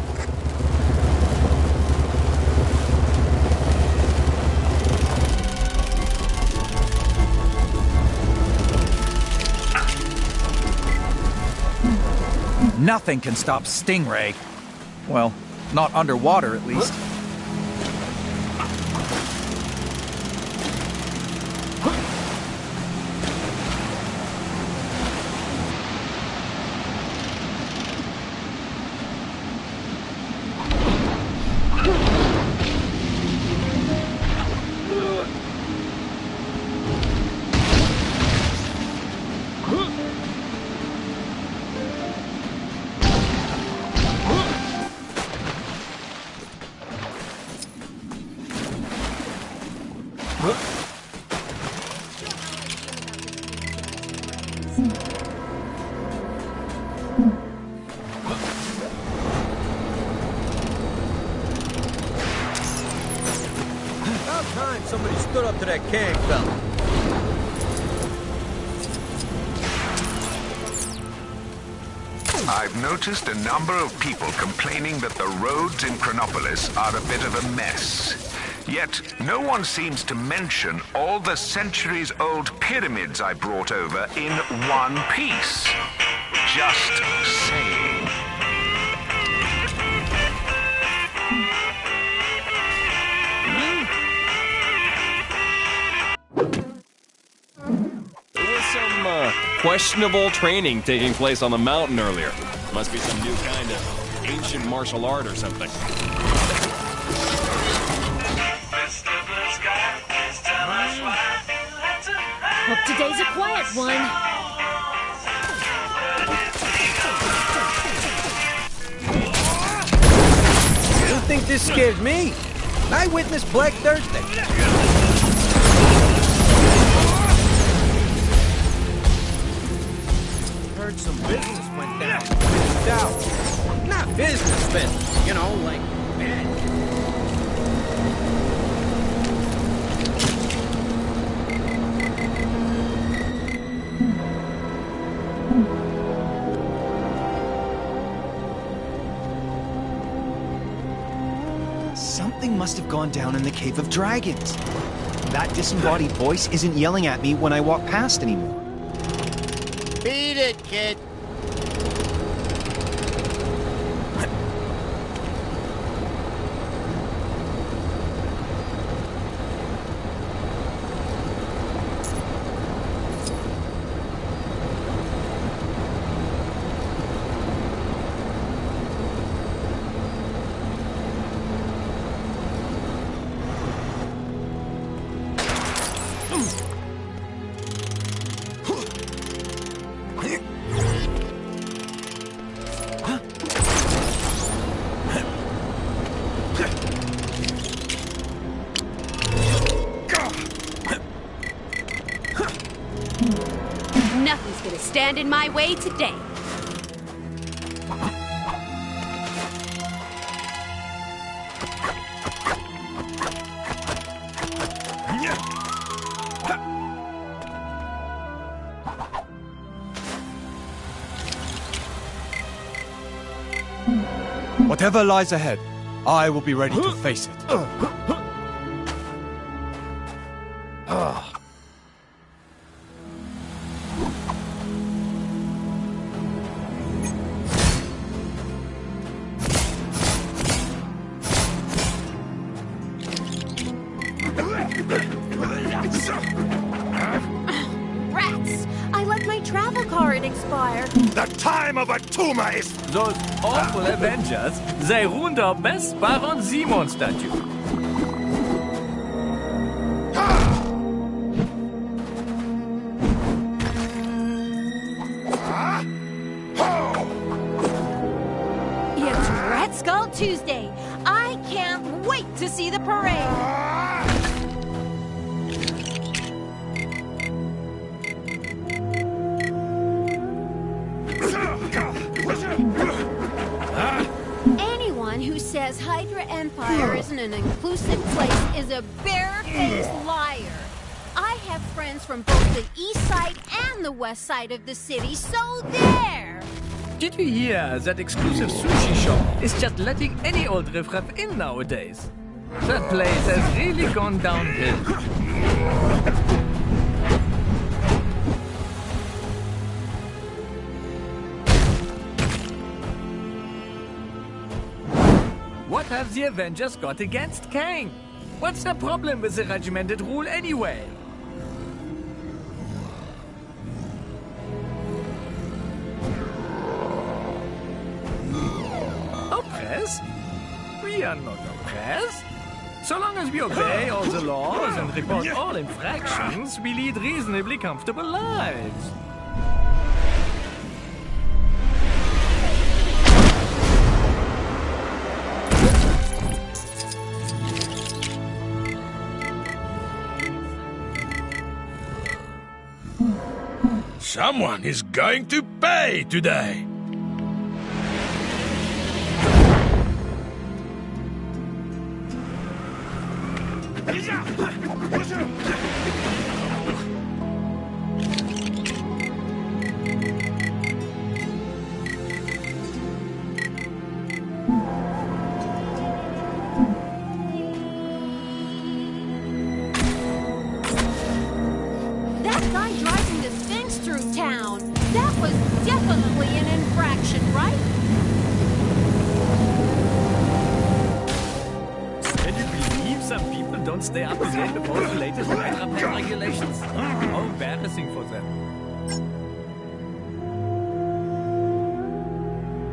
Nothing can stop Stingray. Well, not underwater at least. About time somebody stood up to that Kang fella. I've noticed a number of people complaining that the roads in Chronopolis are a bit of a mess. Yet, no one seems to mention all the centuries-old pyramids I brought over in one piece. Just saying. There was some questionable training taking place on the mountain earlier. Must be some new kind of ancient martial art or something. Hope today's a quiet one. You think this scares me? I witnessed Black Thursday. Heard some business went down. Missed out. Not business, you know, like bad. Something must have gone down in the Cave of Dragons. That disembodied voice isn't yelling at me when I walk past anymore. Beat it, kid. Nothing's gonna stand in my way today. Whatever lies ahead, I will be ready to face it. Rats! I let my travel card expire. The time of a tumor is... Those awful Avengers, they ruined our best Baron Simon statue. It's Red Skull Tuesday. I can't wait to see the parade. Anyone who says Hydra Empire isn't an inclusive place is a barefaced liar. I have friends from both the east side and the west side of the city, so there! Did you hear that exclusive sushi shop is just letting any old riffraff in nowadays? That place has really gone downhill. What have the Avengers got against Kang? What's the problem with the regimented rule anyway? Oppressed? We are not oppressed. So long as we obey all the laws and report all infractions, we lead reasonably comfortable lives. Someone is going to pay today. That guy driving the Sphinx through town, that was definitely an infraction, right? Can you believe some people don't stay up to date with all the latest regulations? How embarrassing for them.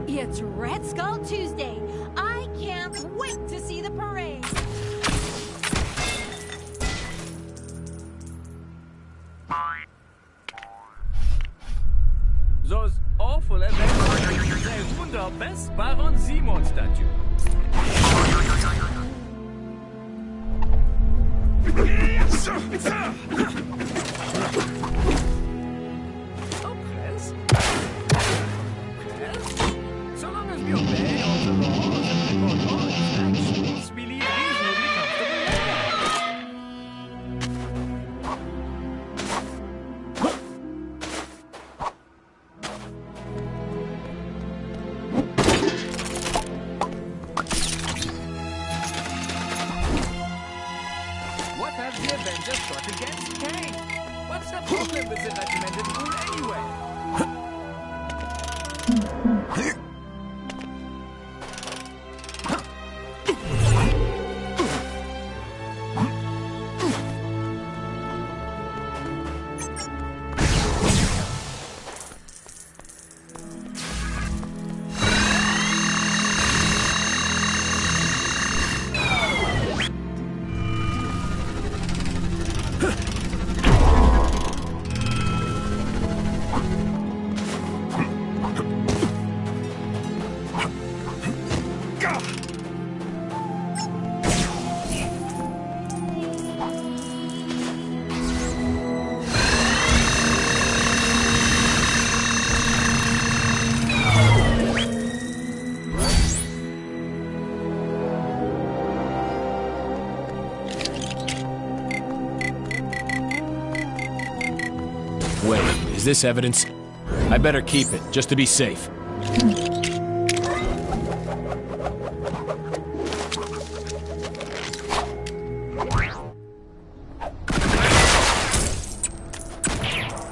It's Red Skull Tuesday. I can't wait to see the parade. Those awful Avengers, they ruined our best Baron Simon statue. So long as we obey all the laws and report all infractions, we lead reasonably comfortable What have the Avengers got against Kang? What's the problem with the recommended rule anyway? Wait, is this evidence? I better keep it, just to be safe.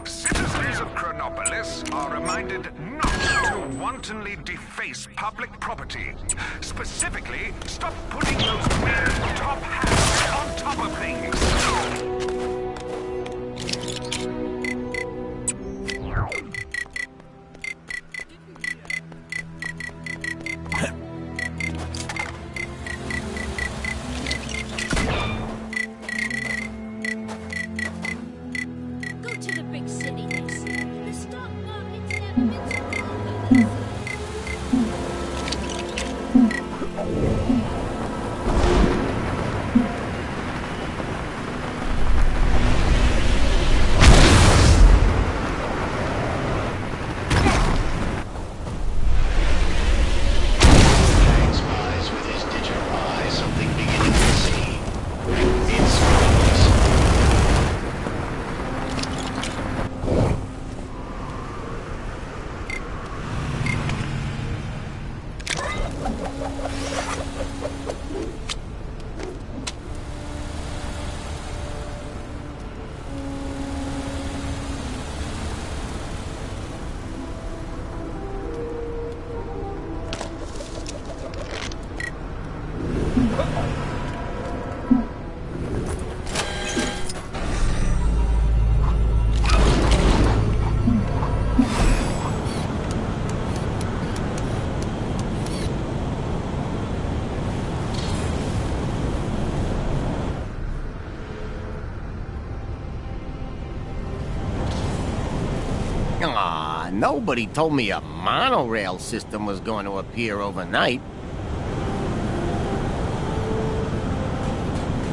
Citizens of Chronopolis are reminded not to wantonly deface public property. Specifically, stop putting those weird top hats on top of things. Go to the big city, they say. The stock market's never been so popular. Spies with his digital eye something beginning to see. It's Aw, nobody told me a monorail system was going to appear overnight.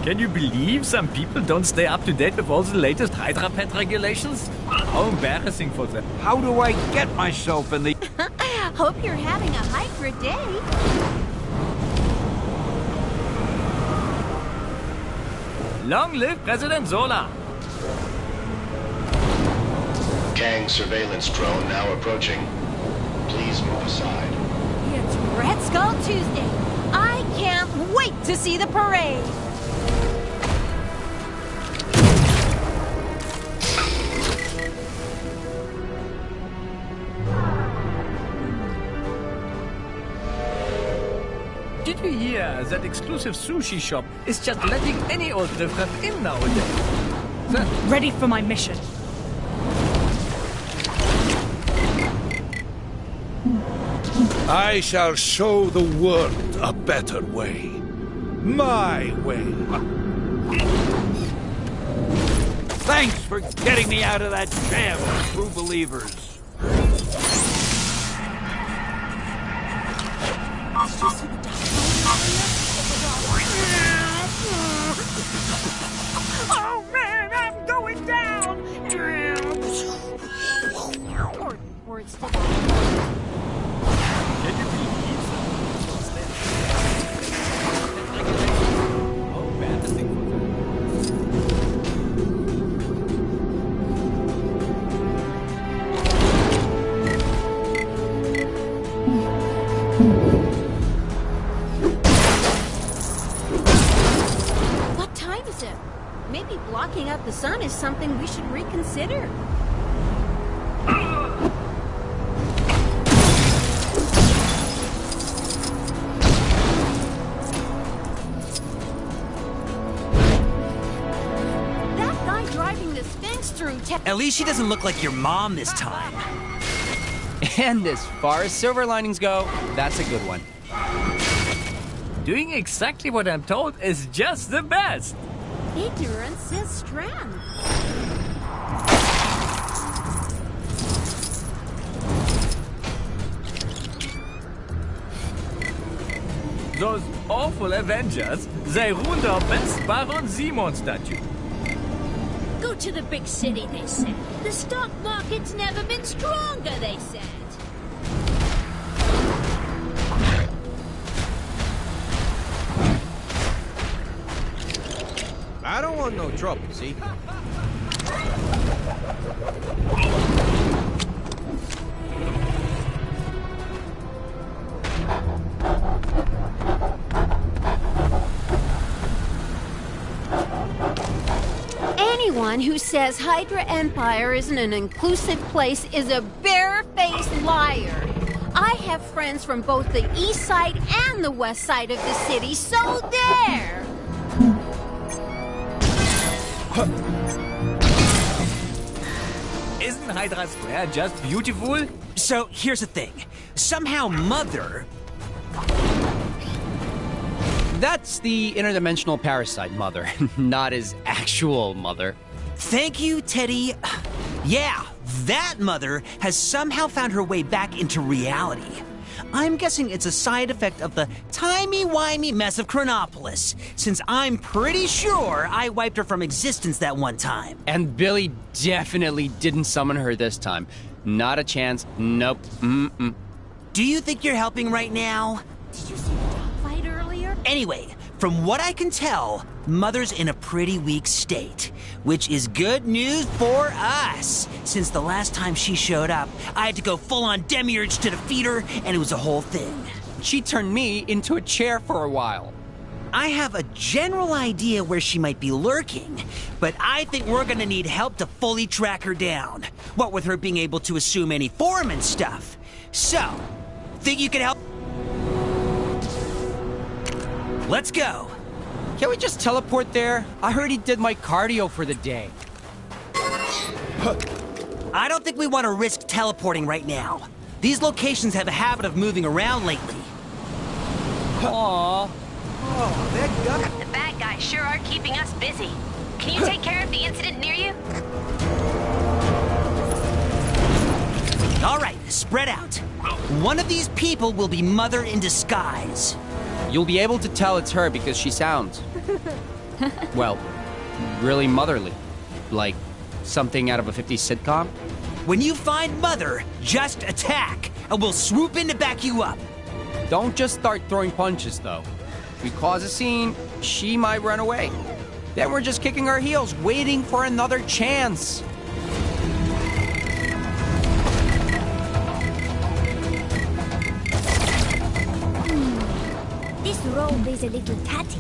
Can you believe some people don't stay up to date with all the latest Hydra Pet regulations? How embarrassing for them. How do I get myself in the... Hope you're having a Hydra day. Long live President Zola! Kang surveillance drone now approaching. Please move aside. It's Red Skull Tuesday. I can't wait to see the parade. Did you hear that exclusive sushi shop is just letting any old riffraff in nowadays? Ready for my mission. I shall show the world a better way. My way. Thanks for getting me out of that jam, true believers. Oh, man! reason. Maybe blocking out the sun is something we should reconsider. That guy driving the Sphinx through At least she doesn't look like your mom this time. And as far as silver linings go, that's a good one. Doing exactly what I'm told is just the best. Ignorance is strength. Those awful Avengers, they ruined our best Baron Simon statue. Go to the big city, they said. The stock market's never been stronger, they said. I don't want no trouble, see? Anyone who says Hydra Empire isn't an inclusive place is a bare-faced liar. I have friends from both the east side and the west side of the city, so there! Isn't Hydra Square just beautiful? So, here's the thing. Somehow Mother... That's the interdimensional parasite mother, not his actual mother. Thank you, Teddy. Yeah, that mother has somehow found her way back into reality. I'm guessing it's a side effect of the timey-wimey mess of Chronopolis, since I'm pretty sure I wiped her from existence that one time. And Billy definitely didn't summon her this time. Not a chance. Nope. Mm-mm. Do you think you're helping right now? Did you see the dogfight earlier? Anyway, from what I can tell, Mother's in a pretty weak state, which is good news for us. Since the last time she showed up, I had to go full-on demiurge to defeat her, and it was a whole thing. She turned me into a chair for a while. I have a general idea where she might be lurking, but I think we're gonna need help to fully track her down. What with her being able to assume any form and stuff. So, think you can help? Let's go. Can we just teleport there? I heard he did my cardio for the day. I don't think we want to risk teleporting right now. These locations have a habit of moving around lately. Aww. Oh, that guy. The bad guys sure are keeping us busy. Can you take care of the incident near you? All right, spread out. One of these people will be Mother in disguise. You'll be able to tell it's her because she sounds... well, really motherly. Like something out of a 50s sitcom. When you find Mother, just attack, and we'll swoop in to back you up. Don't just start throwing punches, though. If we cause a scene, she might run away. Then we're just kicking our heels, waiting for another chance. This robe is a little tatty.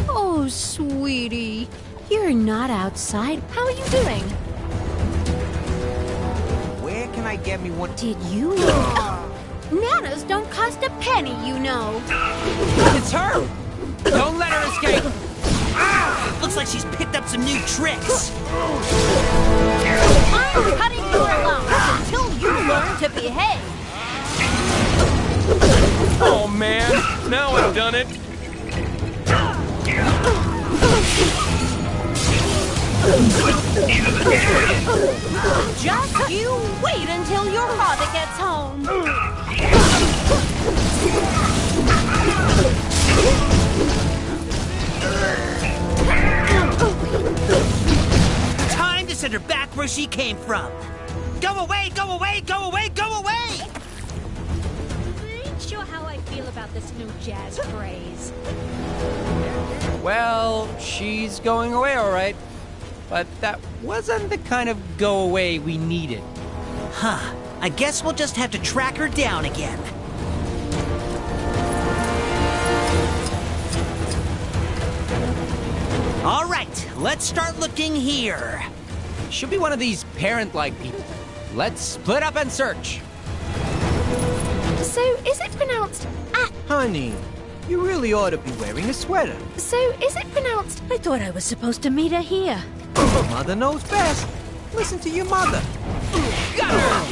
Oh, sweetie. You're not outside. How are you doing? Where can I get me one? Did you know? Nanas don't cost a penny, you know. It's her! Don't let her escape! Looks like she's picked up some new tricks. I'm cutting your allowance until you learn to behave. Oh man, now I've done it. Just you wait until your father gets home. Time to send her back where she came from. Go away, go away, go away, go away! I ain't sure how I feel about this new jazz craze. Well, she's going away all right. But that wasn't the kind of go away we needed. Huh. I guess we'll just have to track her down again. All right, let's start looking here. Should be one of these parent-like people. Let's split up and search. So, is it pronounced Honey, you really ought to be wearing a sweater. So, is it pronounced? I thought I was supposed to meet her here. Your mother knows best. Listen to your mother. Got her!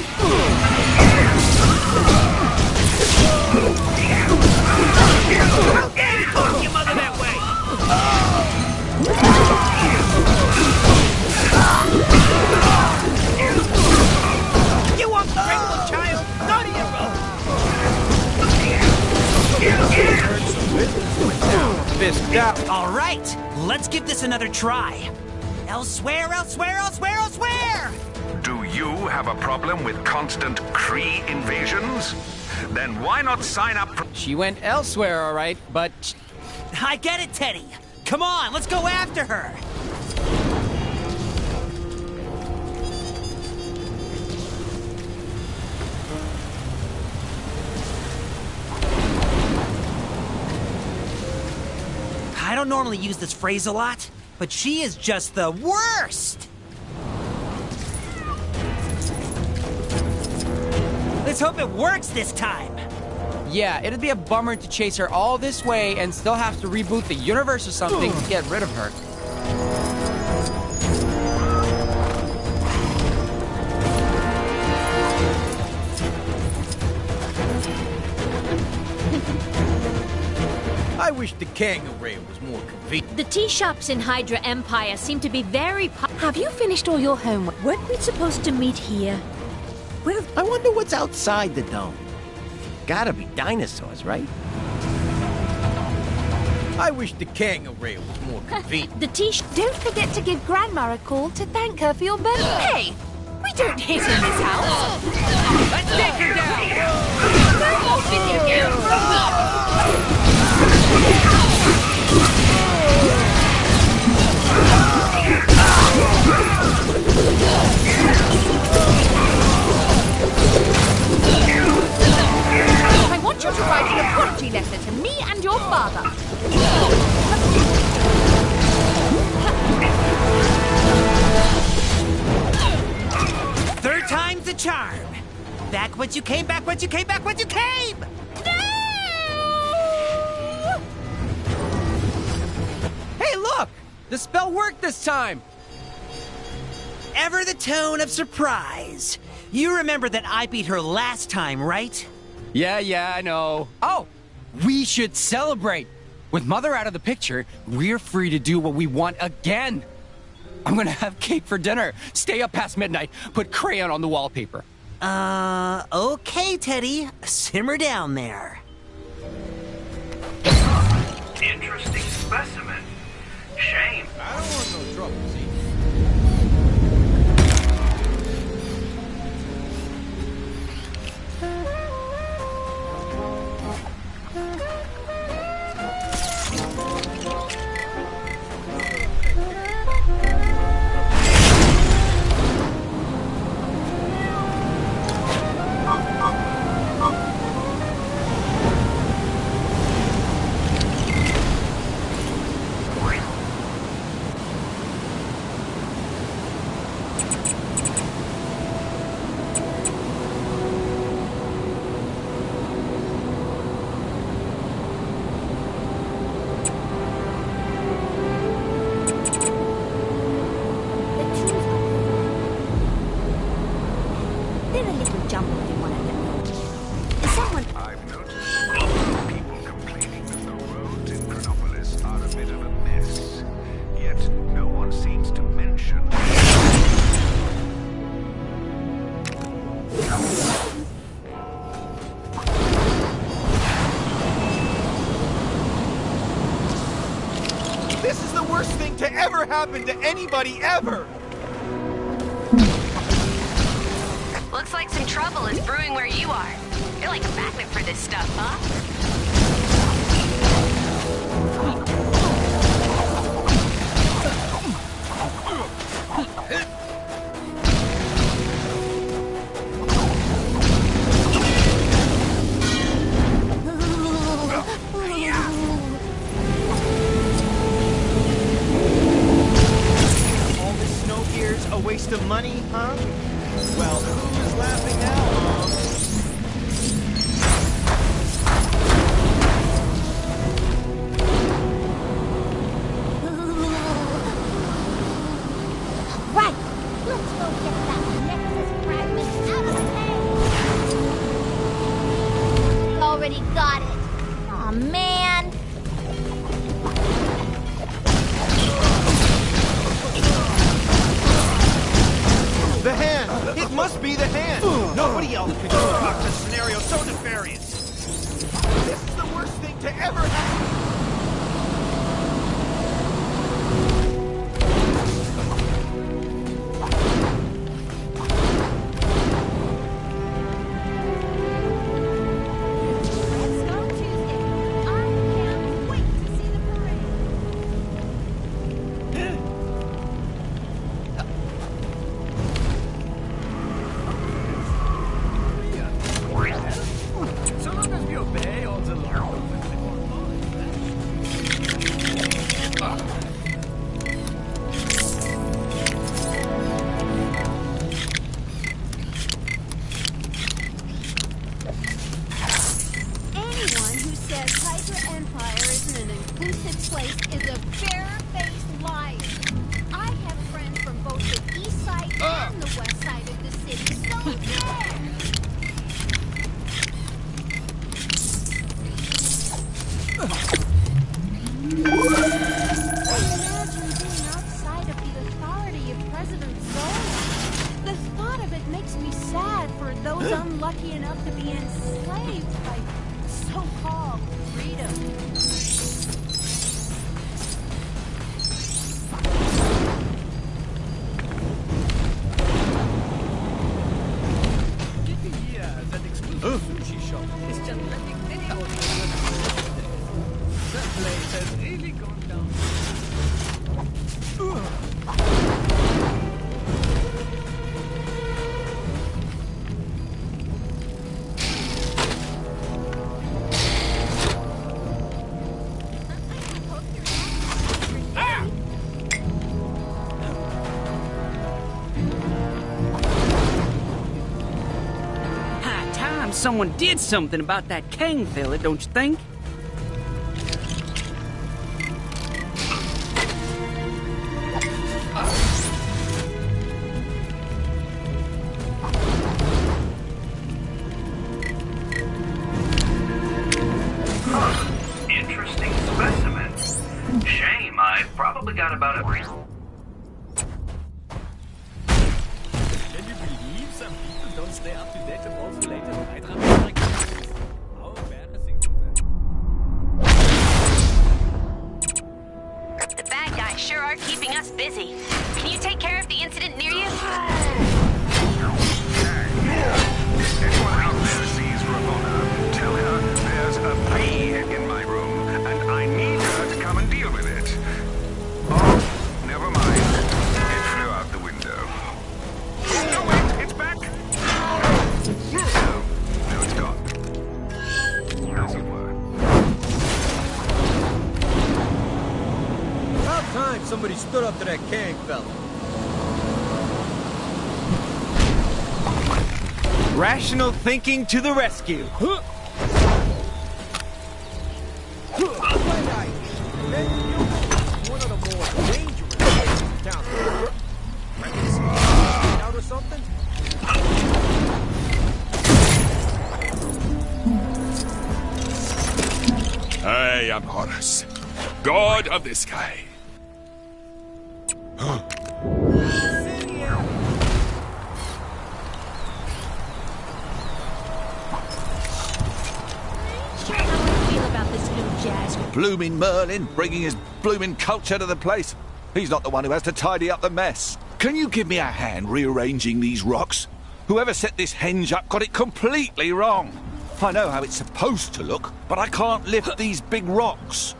Talk your mother that way! You ungrateful child! None of Fist. All right, let's give this another try. Elsewhere, elsewhere, elsewhere, elsewhere! Do you have a problem with constant Kree invasions? Then why not sign up for... She went elsewhere, all right, but... I get it, Teddy. Come on, let's go after her. I don't normally use this phrase a lot, but she is just the worst! Let's hope it works this time! Yeah, it'd be a bummer to chase her all this way and still have to reboot the universe or something to get rid of her. I wish the kangaroo rail was more convenient. The tea shops in Hydra Empire seem to be very Have you finished all your homework? Weren't we supposed to meet here? Well, I wonder what's outside the dome. Gotta be dinosaurs, right? I wish the kangaroo rail was more convenient. Don't forget to give Grandma a call to thank her for your birthday. Hey! We don't hit in this house! Let's take her down! No more video games! I want you to write an apology letter to me and your father. Third time's the charm. Back once you came, back once you came, back once you came! Hey, look! The spell worked this time! Ever the tone of surprise. You remember that I beat her last time, right? Yeah, I know. Oh, we should celebrate. With Mother out of the picture, we're free to do what we want again. I'm gonna have cake for dinner, stay up past midnight, put crayon on the wallpaper. Okay, Teddy. Simmer down there. Interesting specimen. Shame. I don't want no trouble, see? I've noticed people complaining that the roads in Chronopolis are a bit of a mess. Yet no one seems to mention... This is the worst thing to ever happen to anybody ever! Looks like some trouble is brewing where you are. You're like a magnet for this stuff, huh? Nobody else could concoct a scenario so nefarious. This is the worst thing to ever happen. So long as we obey all the laws and report all Anyone who says Hyper Empire isn't an inclusive place is a bare-faced liar. I have friends from both the east side and the west side of the city, so there! Imagine being outside of the authority of President Zola. The thought of it makes me sad for those unlucky enough to be enslaved by so-called freedom. Yeah, that exclusive sushi shop is just letting videos. That place has really gone down. High time someone did something about that Kang fella, don't you think? Interesting specimen. Shame, I've probably got about a... Can you believe some people don't stay up to date and also later night runners like this? How embarrassing for them. The bad guys sure are keeping us busy. Can you take care of the incident near you? Anyone out there sees Ramona, tell her there's a bee in my room, and I need her to come and deal with it. Oh, never mind. It flew out the window. No, wait, it's back! No, it's gone. As it were. About time somebody stood up to that Kang fella. Rational thinking to the rescue. One of the more dangerous places in town. Out or something? I am Horus, god of the sky. Blooming Merlin, bringing his blooming culture to the place. He's not the one who has to tidy up the mess. Can you give me a hand rearranging these rocks? Whoever set this henge up got it completely wrong. I know how it's supposed to look, but I can't lift these big rocks.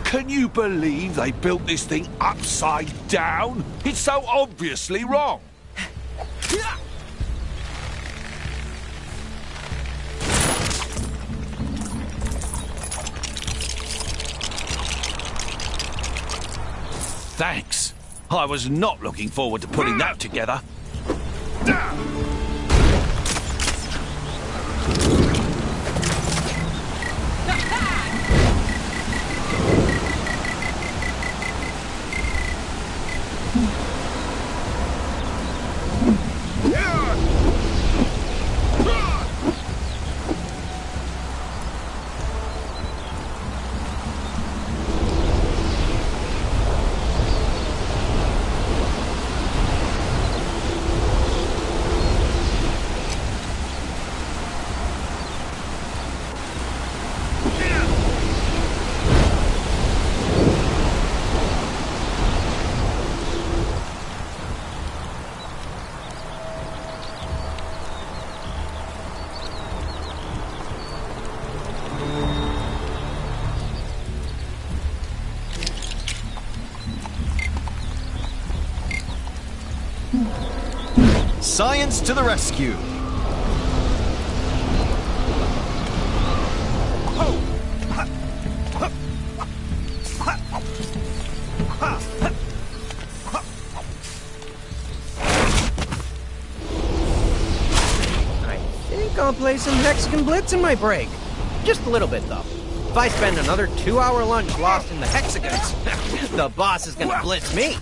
Can you believe they built this thing upside down? It's so obviously wrong. Thanks. I was not looking forward to putting that together. Science to the rescue. I think I'll play some Hexagon Blitz in my break. Just a little bit, though. If I spend another 2-hour lunch lost in the hexagons, the boss is gonna blitz me.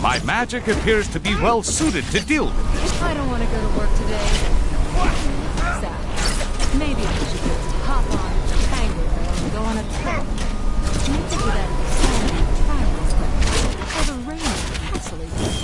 My magic appears to be well suited to deal with this. I don't want to go to work today. Sad. Maybe I should just hop on a tango and go on a trip. Maybe to that exciting fireworks or the rainy castle again.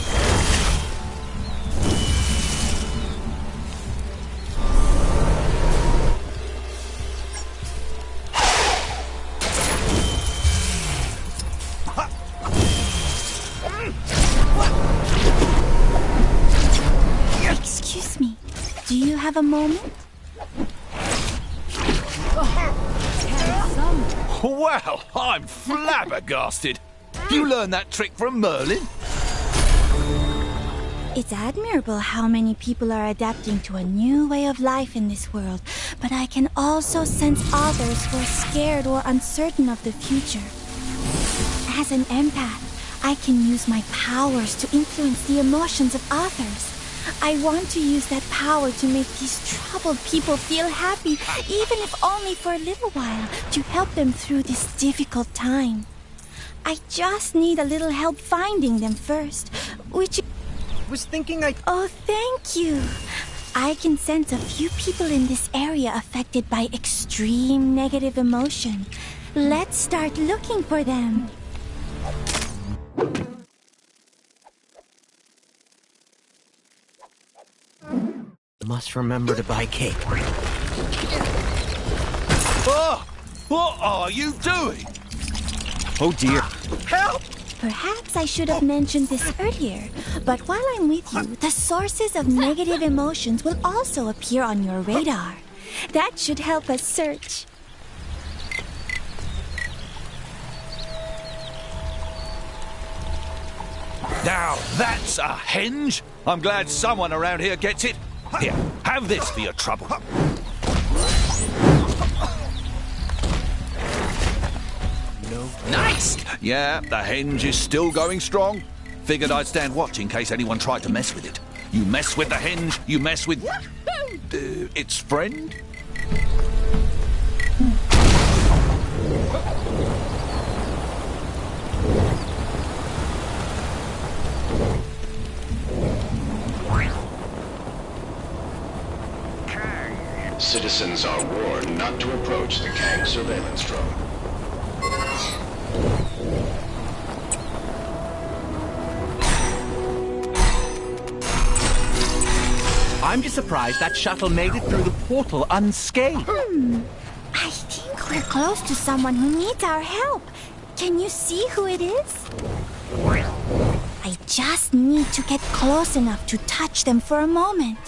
Excuse me, do you have a moment? Well, I'm flabbergasted. You learned that trick from Merlin? It's admirable how many people are adapting to a new way of life in this world, but I can also sense others who are scared or uncertain of the future. As an empath, I can use my powers to influence the emotions of others. I want to use that power to make these troubled people feel happy, even if only for a little while, to help them through this difficult time. I just need a little help finding them first, which was thinking Oh, thank you. I can sense a few people in this area affected by extreme negative emotion. Let's start looking for them. Must remember to buy cake. Oh! What are you doing? Oh dear. Help! Perhaps I should have mentioned this earlier, but while I'm with you, the sources of negative emotions will also appear on your radar. That should help us search. Now that's a henge. I'm glad someone around here gets it. Here, have this for your trouble. No. Nice! Yeah, the henge is still going strong. Figured I'd stand watch in case anyone tried to mess with it. You mess with the henge, you mess with... its friend? Citizens are warned not to approach the Kang surveillance drone. I'm just surprised that shuttle made it through the portal unscathed. I think we're close to someone who needs our help. Can you see who it is? I just need to get close enough to touch them for a moment.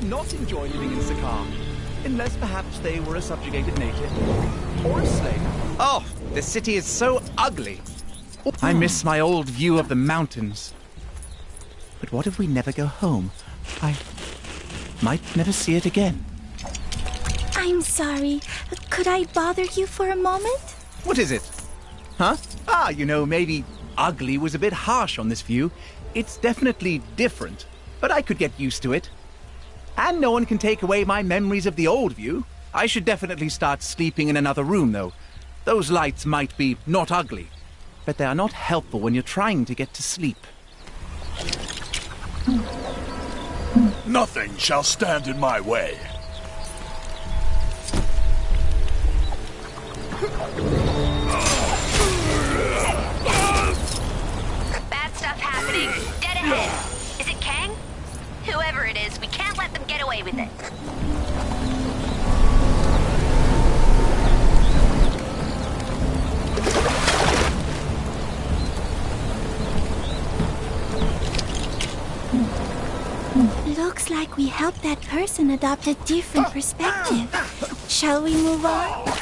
Not enjoy living in Sakar, unless perhaps they were a subjugated native or a slave. Oh, the city is so ugly. I miss my old view of the mountains. But what if we never go home? I might never see it again. I'm sorry. Could I bother you for a moment? What is it? Huh? Ah, you know, maybe ugly was a bit harsh on this view. It's definitely different, but I could get used to it. And no one can take away my memories of the old view. I should definitely start sleeping in another room, though. Those lights might be not ugly, but they are not helpful when you're trying to get to sleep. Nothing shall stand in my way. Bad stuff happening. Dead ahead. Is it Kang? Whoever it is, we can't let them get away with it. Looks like we helped that person adopt a different perspective. Shall we move on?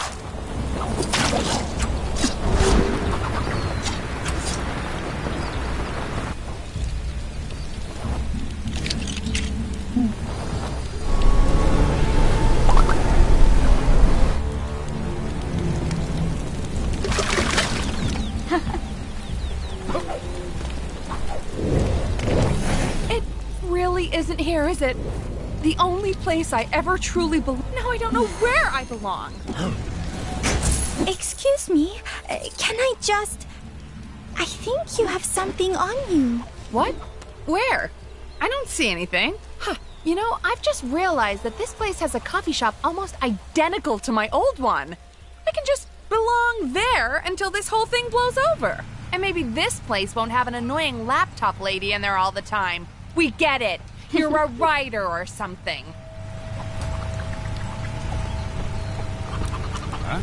Isn't here, is it? The only place I ever truly belong. Now I don't know where I belong. Excuse me, can I just... I think you have something on you. What? Where? I don't see anything. Huh. You know, I've just realized that this place has a coffee shop almost identical to my old one. I can just belong there until this whole thing blows over. And maybe this place won't have an annoying laptop lady in there all the time. We get it. You're a writer or something. Huh?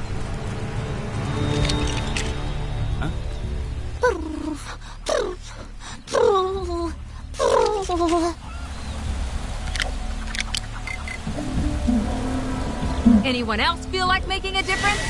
Anyone else feel like making a difference?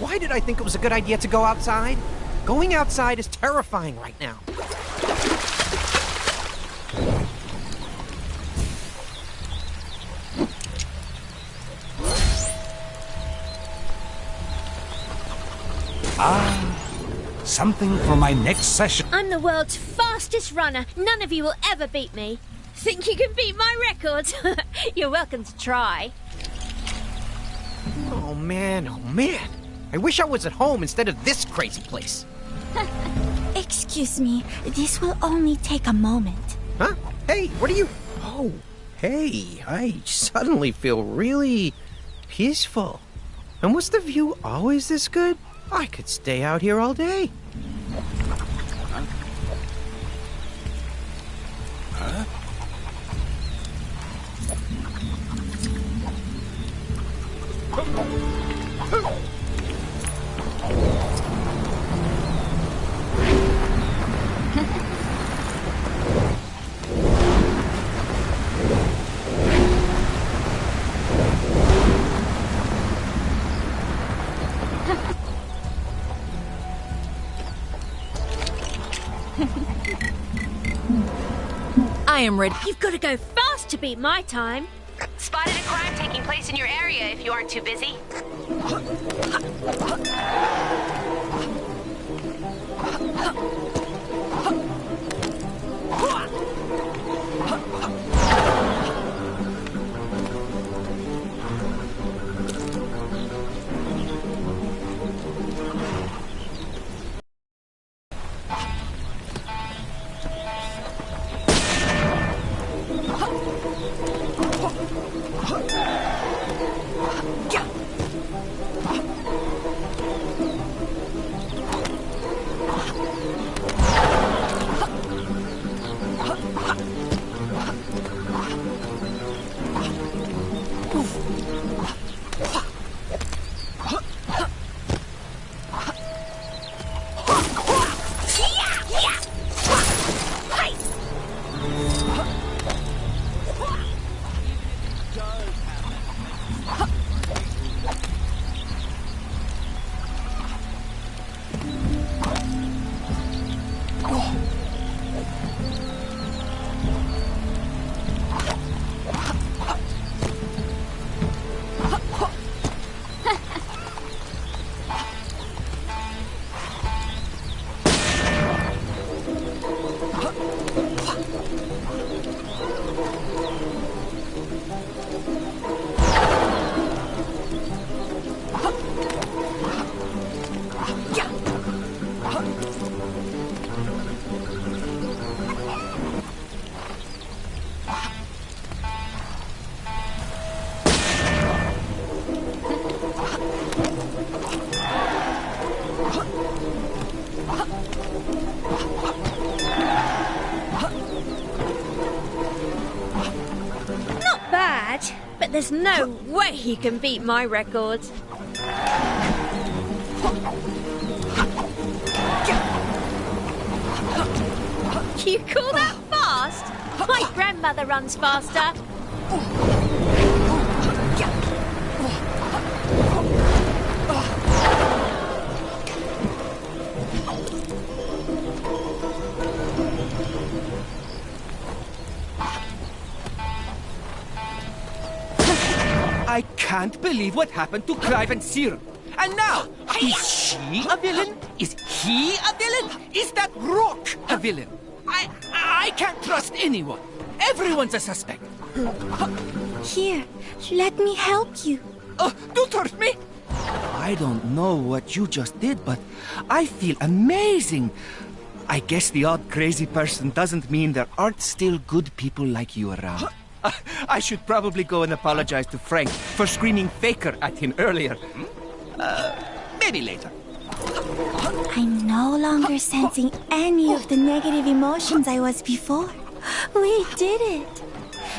Why did I think it was a good idea to go outside? Going outside is terrifying right now. Something for my next session. I'm the world's fastest runner. None of you will ever beat me. Think you can beat my record? You're welcome to try. Oh man, oh man. I wish I was at home instead of this crazy place. Excuse me, this will only take a moment. Huh? Hey, what are you... Oh, hey, I suddenly feel really peaceful. And was the view always this good? I could stay out here all day. Huh? I am ready. You've got to go fast to beat my time. Spotted a crime taking place in your area if you aren't too busy. but there's no way he can beat my record. You call that fast? My grandmother runs faster. I can't believe what happened to Clive and Cyril. And now, is she a villain? Is he a villain? Is that Rock a villain? I can't trust anyone. Everyone's a suspect. Here, let me help you. Don't hurt me. I don't know what you just did, but I feel amazing. I guess the odd crazy person doesn't mean there aren't still good people like you around. I should probably go and apologize to Frank for screaming faker at him earlier. Maybe later. I'm no longer sensing any of the negative emotions I was before. We did it.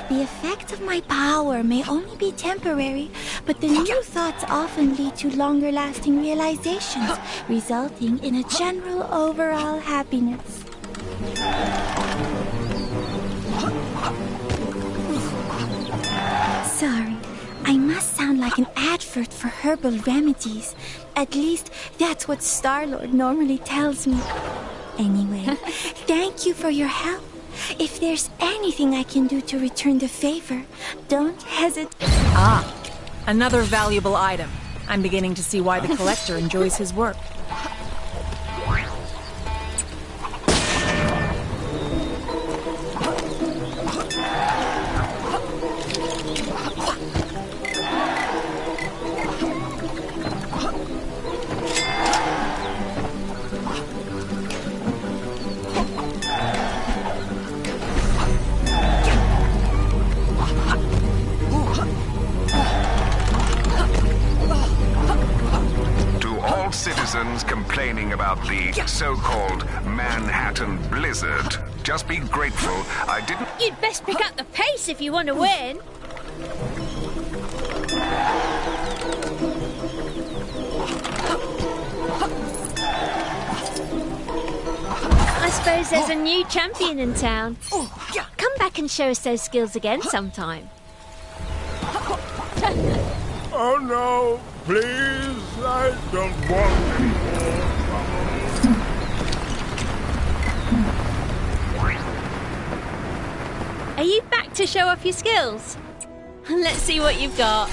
The effect of my power may only be temporary, but the new thoughts often lead to longer-lasting realizations, resulting in a general overall happiness. Sorry, I must sound like an advert for herbal remedies. At least, that's what Star-Lord normally tells me. Anyway, thank you for your help. If there's anything I can do to return the favor, don't hesitate. Ah, another valuable item. I'm beginning to see why the collector enjoys his work. Citizens complaining about the so-called Manhattan Blizzard. Just be grateful I didn't... You'd best pick up the pace if you want to win. I suppose there's a new champion in town. Come back and show us those skills again sometime. Oh no, please, I don't want any more. Are you back to show off your skills? Let's see what you've got.